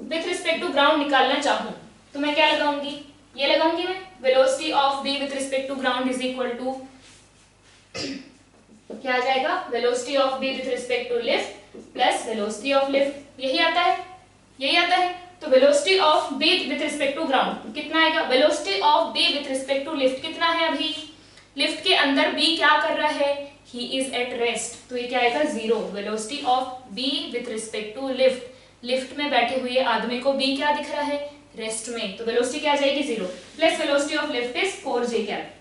with respect to ground निकालना चाहूं तो मैं क्या लगाऊंगी, ये लगाऊंगी मैं, velocity of B with respect to ground is equal to क्या आ जाएगा, velocity of B with respect to lift plus velocity of lift. यही आता है, यही आता है। तो velocity of B with respect to ground कितना आएगा, velocity of B with respect to lift कितना है, अभी लिफ्ट के अंदर बी क्या कर रहा है, ही इज एट रेस्ट, तो ये क्या आएगा 0। Velocity of B with respect to lift, lift में बैठे हुए आदमी को बी क्या दिख रहा है, रेस्ट में, तो वेलोसिटी क्या आ जाएगी 0 plus velocity of lift is 4j cap.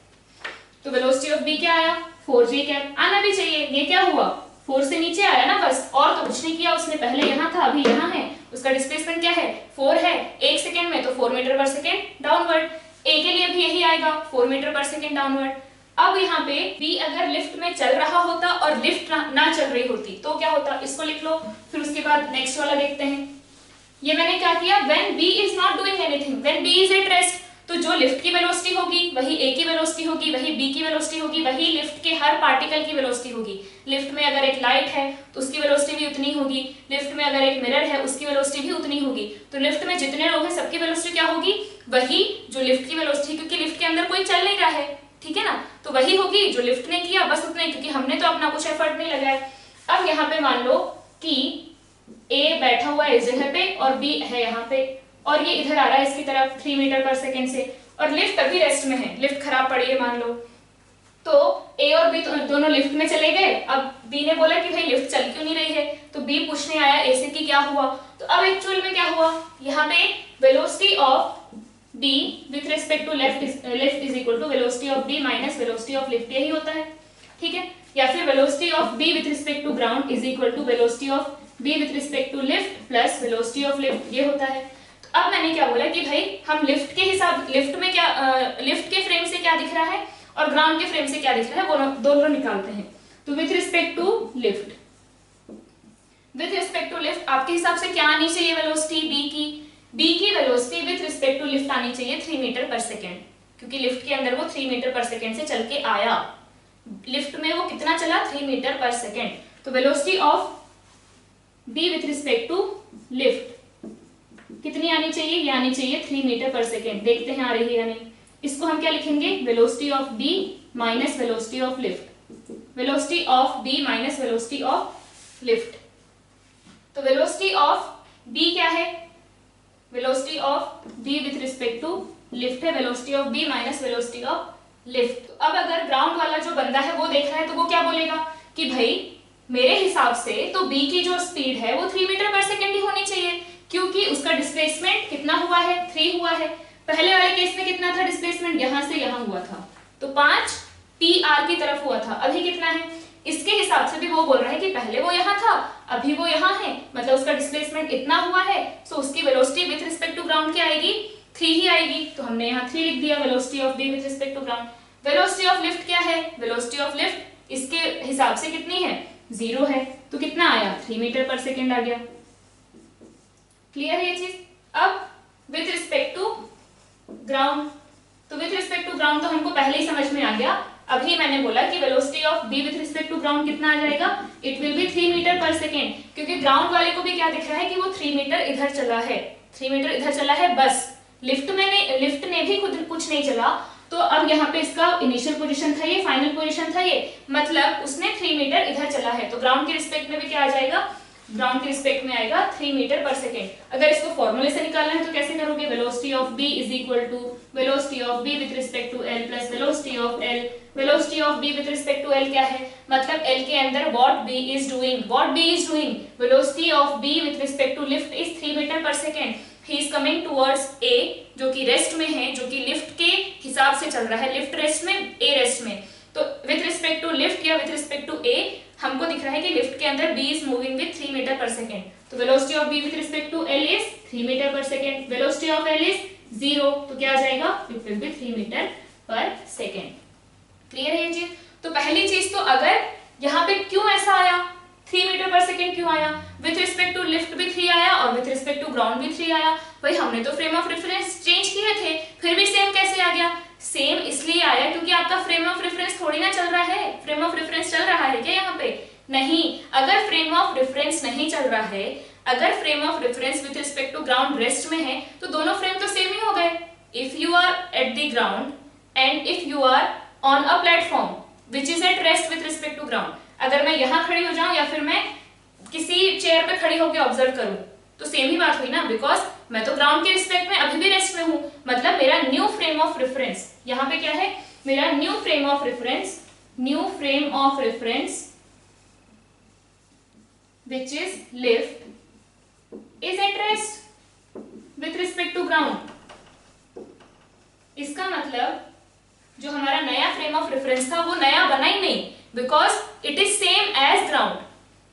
तो वेलोसिटी ऑफ बी क्या आया 4j कैप, आना भी चाहिए, ये क्या हुआ 4 से नीचे आया ना बस, और तो कुछ नहीं किया उसने, पहले यहाँ था अभी यहाँ है, उसका डिस्प्लेसमेंट क्या है 4 है, 1 सेकेंड में तो 4 मीटर पर सेकेंड डाउनवर्ड, ए के लिए भी यही आएगा 4 मीटर पर सेकेंड डाउनवर्ड। अब यहाँ पे बी अगर लिफ्ट में चल रहा होता और लिफ्ट ना चल रही होती तो क्या होता, इसको लिख लो, फिर उसके बाद नेक्स्ट वाला देखते हैं। ये मैंने क्या किया, when B is not doing anything, when B is at rest, तो जो लिफ्ट की वेलोसिटी होगी वही ए की वेलोसिटी होगी, वही बी की वेलोसिटी होगी, वही लिफ्ट के हर पार्टिकल की वेलोसिटी होगी। लिफ्ट में अगर एक लाइट है तो उसकी वेलोसिटी भी उतनी होगी, लिफ्ट में अगर एक मिरर है उसकी वेलोसिटी भी उतनी होगी। तो लिफ्ट में जितने लोग हैं सबकी वेलोसिटी क्या होगी, वही जो लिफ्ट की वेलोसिटी, क्योंकि लिफ्ट के अंदर कोई चल नहीं रहा है, ठीक है ना, तो वही होगी जो लिफ्ट ने किया, बस उतना ही, क्योंकि हमने तो अपना कुछ एफर्ट नहीं लगाया। अब यहाँ पे मान लो कि ए बैठा हुआ है इस जगह पे और बी है यहाँ पे, और ये इधर आ रहा है इसकी तरफ 3 मीटर पर सेकेंड से, और लिफ्ट अभी रेस्ट में है, लिफ्ट खराब पड़ी है मान लो, तो ए और बी दोनों लिफ्ट में चले गए। अब बी ने बोला कि भाई लिफ्ट चल क्यों नहीं रही है, तो बी पूछने आया ए से कि क्या हुआ। तो अब एक्चुअल में क्या हुआ, यहाँ पे velocity of b with respect to left is equal to velocity of b minus velocity of lift, यही होता है, ठीक है। या फिर velocity of b with respect to ground is equal to velocity of b with respect to lift plus velocity of lift, ये होता है। तो अब मैंने क्या बोला कि भाई हम लिफ्ट के हिसाब, लिफ्ट में क्या लिफ्ट के फ्रेम से क्या दिख रहा है और ग्राउंड के फ्रेम से क्या दिख रहा है, वो दोनों निकालते हैं। तो with respect to lift, with respect to lift आपके हिसाब से क्या आनी चाहिए वेलोसिटी बी की velocity with respect to lift आनी चाहिए 3 मीटर पर सेकेंड, क्योंकि लिफ्ट के अंदर वो 3 मीटर पर सेकेंड से चल के आया, लिफ्ट में वो कितना चला 3 मीटर पर सेकेंड। तो velocity of B with respect to lift कितनी आनी चाहिए, ये आनी चाहिए 3 मीटर पर सेकेंड। देखते हैं आ रही है या नहीं। इसको हम क्या लिखेंगे, velocity of B minus velocity of lift, velocity of B minus velocity of lift. तो वेलोसिटी ऑफ बी क्या है, velocity of b with respect to lift है, velocity of b minus velocity of lift. तो अब अगर ground वाला जो बंदा है वो देख रहा है तो वो क्या बोलेगा कि भाई मेरे हिसाब से तो b की जो स्पीड है वो 3 मीटर पर सेकेंड ही होनी चाहिए, क्योंकि उसका डिस्प्लेसमेंट कितना हुआ है 3 हुआ है। पहले वाले केस में कितना था डिस्प्लेसमेंट, यहां से यहां हुआ था तो 5 pr की तरफ हुआ था, अभी कितना है, इसके हिसाब से भी वो बोल रहा है कि पहले वो यहाँ था अभी वो यहाँ है, मतलब उसका डिस्प्लेसमेंट इतना हुआ है, सो उसकी velocity with respect to ground क्या आएगी 3 ही आएगी। तो हमने यहाँ 3 लिख दिया, velocity of B with respect to ground. Velocity of lift क्या है, वेलोसिटी ऑफ लिफ्ट इसके हिसाब से कितनी है 0 है, तो कितना आया 3 मीटर पर सेकेंड आ गया। क्लियर है ये चीज। अब विथ रिस्पेक्ट टू ग्राउंड। तो विथ रिस्पेक्ट टू ग्राउंड तो हमको पहले ही समझ में आ गया। अभी मैंने बोला कि velocity of B with respect to ground कितना आ जाएगा, इट विल बी 3 मीटर पर सेकेंड, क्योंकि ग्राउंड वाले को भी क्या दिख रहा है कि वो 3 मीटर इधर चला है, 3 मीटर इधर चला है बस। लिफ्ट ने भी खुद कुछ नहीं चला, तो अब यहाँ पे इसका इनिशियल पोजीशन था ये, फाइनल पोजीशन था ये, मतलब उसने 3 मीटर इधर चला है। तो ग्राउंड के रिस्पेक्ट में भी क्या आ जाएगा, ग्राउंड के रिस्पेक्ट में आएगा 3 मीटर पर सेकेंड। अगर इसको फॉर्मूले से निकालना है तो कैसे करोगे, velocity of B is equal to velocity of B with respect to L plus velocity of L. Velocity of B with respect to L क्या है, मतलब एल के अंदर what B is doing, what B is doing, velocity of B with respect to lift is 3 metre पर second. He is coming towards A, जो कि rest में है, जो कि लिफ्ट के हिसाब से चल रहा है, लिफ्ट रेस्ट में, ए रेस्ट में। तो विथ रिस्पेक्ट टू लिफ्ट या विथ रिस्पेक्ट टू ए हमको दिख रहा है कि लिफ्ट के अंदर b is moving with 3 metre पर सेकेंड। तो velocity of b with respect to l is 3 metre पर second, velocity of l is 0, तो क्या आ जाएगा, इट विल बी 3 मीटर पर सेकेंड। क्लियर है ये चीज। तो पहली चीज तो अगर यहाँ पे क्यों ऐसा आया, 3 मीटर पर सेकेंड क्यों आया, विथ रिस्पेक्ट टू लिफ्ट भी 3 आया और विथ रिस्पेक्ट टू ग्राउंड भी 3 आया, भाई हमने तो फ्रेम ऑफ रेफरेंस चेंज किए थे, फिर भी सेम कैसे आ गया, सेम इसलिए आया क्योंकि आपका फ्रेम ऑफ रेफरेंस थोड़ी ना चल रहा है, फ्रेम ऑफ रेफरेंस चल रहा है क्या यहाँ पे, नहीं। अगर फ्रेम ऑफ रेफरेंस नहीं चल रहा है, अगर frame of reference with respect to ground rest में है, तो दोनों फ्रेम तो सेम ही हो गए। If you are at the ground and if you are on a platform which is at rest with respect to ground, अगर मैं यहाँ खड़ी हो जाऊं या फिर मैं किसी चेयर पे खड़ी होकर ऑब्जर्व करूं, तो सेम ही बात हुई ना, बिकॉज मैं तो ग्राउंड के रिस्पेक्ट में अभी भी रेस्ट में हूं, मतलब मेरा न्यू फ्रेम ऑफ रेफरेंस यहाँ पे क्या है, मेरा new frame of reference, new frame of reference which is lift is at rest with respect to ground। इसका मतलब जो हमारा नया फ्रेम ऑफ रेफरेंस था वो नया बना ही नहीं, because it is same as ground,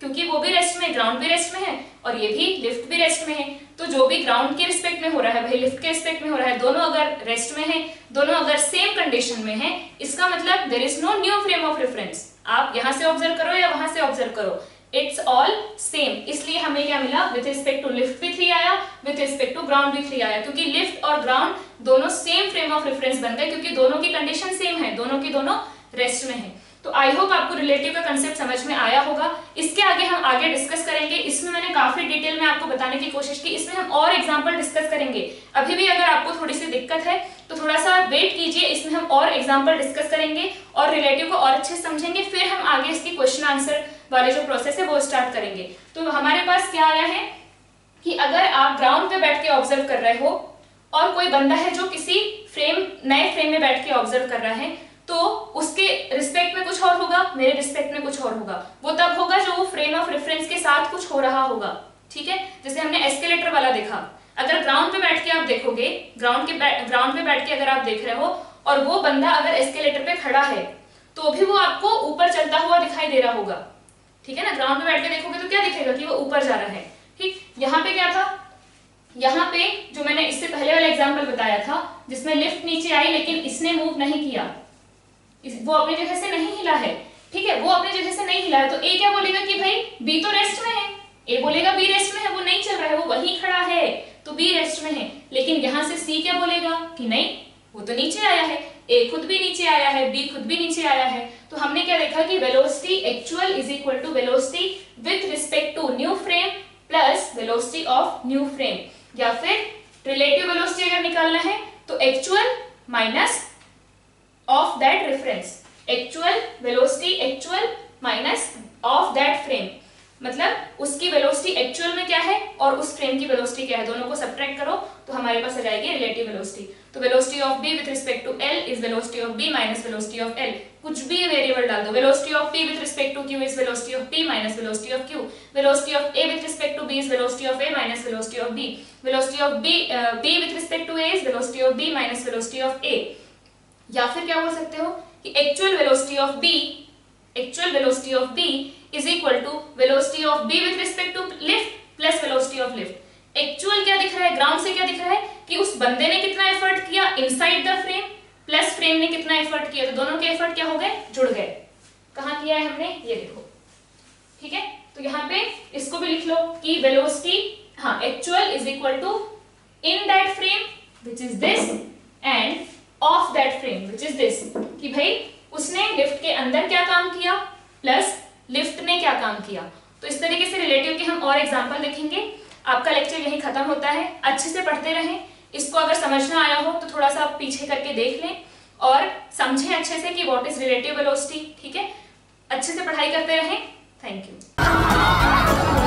क्योंकि वो भी रेस्ट में, ग्राउंड भी रेस्ट में है और ये भी लिफ्ट भी रेस्ट में है। तो जो भी ग्राउंड के रिस्पेक्ट में हो रहा है भाई लिफ्ट के रिस्पेक्ट में हो रहा है, दोनों अगर रेस्ट में है, दोनों अगर सेम कंडीशन में है, इसका मतलब there is no new frame of reference. आप यहां से ऑब्जर्व करो या वहां से ऑब्जर्व करो, इट्स ऑल सेम। इसलिए हमें क्या मिला, विथ रिस्पेक्ट टू लिफ्ट भी 3 आया, विथ रिस्पेक्ट टू ग्राउंड भी 3 आया, क्योंकि लिफ्ट और ग्राउंड दोनों सेम फ्रेम ऑफ रेफरेंस बन गए, क्योंकि दोनों की कंडीशन सेम है, दोनों की दोनों रेस्ट में है। तो आई होप आपको रिलेटिव का कंसेप्ट समझ में आया होगा। इसके आगे हम आगे डिस्कस करेंगे, इसमें मैंने काफी डिटेल में आपको बताने की कोशिश की, इसमें हम और एग्जांपल डिस्कस करेंगे। अभी भी अगर आपको थोड़ी सी दिक्कत है तो थोड़ा सा वेट कीजिए, इसमें हम और एग्जांपल डिस्कस करेंगे और रिलेटिव को और अच्छे से समझेंगे, फिर हम आगे इसकी क्वेश्चन आंसर वाले जो प्रोसेस है वो स्टार्ट करेंगे। तो हमारे पास क्या आया है कि अगर आप ग्राउंड पे बैठ के ऑब्जर्व कर रहे हो और कोई बंदा है जो किसी नए फ्रेम में बैठ के ऑब्जर्व कर रहा है, तो उसके रिस्पेक्ट में कुछ और होगा, मेरे रिस्पेक्ट में कुछ और होगा। वो तब होगा जो वो फ्रेम ऑफ रेफरेंस के साथ कुछ हो रहा होगा, ठीक है। जैसे हमने एस्केलेटर वाला देखा, अगर ग्राउंड पे बैठ के आप देखोगे, ग्राउंड पे बैठ के अगर आप देख रहे हो और वो बंदा अगर एस्केलेटर पे खड़ा है तो भी वो आपको ऊपर चलता हुआ दिखाई दे रहा होगा, ठीक है ना। ग्राउंड पे बैठ के देखोगे तो क्या दिखेगा कि वो ऊपर जा रहा है, ठीक। यहाँ पे क्या था, यहाँ पे जो मैंने इससे पहले वाला एग्जाम्पल बताया था जिसमें लिफ्ट नीचे आई लेकिन इसने मूव नहीं किया, वो अपनी जगह से नहीं हिला है, ठीक है, वो अपनी जगह से नहीं हिला है, तो ए क्या बोलेगा कि भाई बी तो रेस्ट में है, ए बोलेगा बी रेस्ट में है, वो नहीं चल रहा है, वो वहीं खड़ा है, तो बी रेस्ट में है। लेकिन यहाँ से सी क्या बोलेगा कि नहीं, वो तो नीचे आया है, ए खुद भी नीचे आया है, बी खुद भी नीचे आया है। तो हमने क्या देखा कि velocity actual is equal to velocity with respect to new frame plus velocity of new frame, या फिर रिलेटिव वेलोसिटी अगर निकालना है तो actual minus of that reference, actual velocity actual minus of that frame, मतलब उसकी वेलोसिटी एक्चुअल में क्या है और उस फ्रेम की वेलोसिटी क्या है, दोनों को सब्ट्रैक्ट करो तो हमारे पास आ जाएगी रिलेटिव वेलोसिटी। तो velocity of b with respect to l is velocity of b minus velocity of l, कुछ भी वेरिएबल डाल दो। Velocity of p with respect to q is velocity of p minus velocity of q, velocity of a with respect to b is velocity of a minus velocity of b, velocity of b with respect to a is velocity of b minus velocity of a। या फिर क्या बोल सकते हो कि actual velocity of b is equal to velocity of b with respect to lift plus velocity of lift. Actual क्या दिख रहा है, ग्राउंड से क्या दिख रहा है कि उस बंदे ने कितना एफर्ट किया inside the frame plus frame ने कितना एफर्ट किया, तो दोनों के एफर्ट क्या हो गए, जुड़ गए। कहाँ किया है हमने, ये देखो, ठीक है। तो यहाँ पे इसको भी लिख लो कि वेलोसिटी, हाँ, actual is equal to in that frame which is this and of that frame which is this, कि भाई उसने लिफ्ट के अंदर क्या काम किया प्लस लिफ्ट ने क्या काम किया। तो इस तरीके से रिलेटिव के हम और एग्जांपल देखेंगे। आपका लेक्चर यही खत्म होता है। अच्छे से पढ़ते रहें। इसको अगर समझना आया हो तो थोड़ा सा आप पीछे करके देख लें और समझें अच्छे से कि व्हाट इज रिलेटिव वेलोसिटी। ठीक है, अच्छे से पढ़ाई करते रहें। Thank you.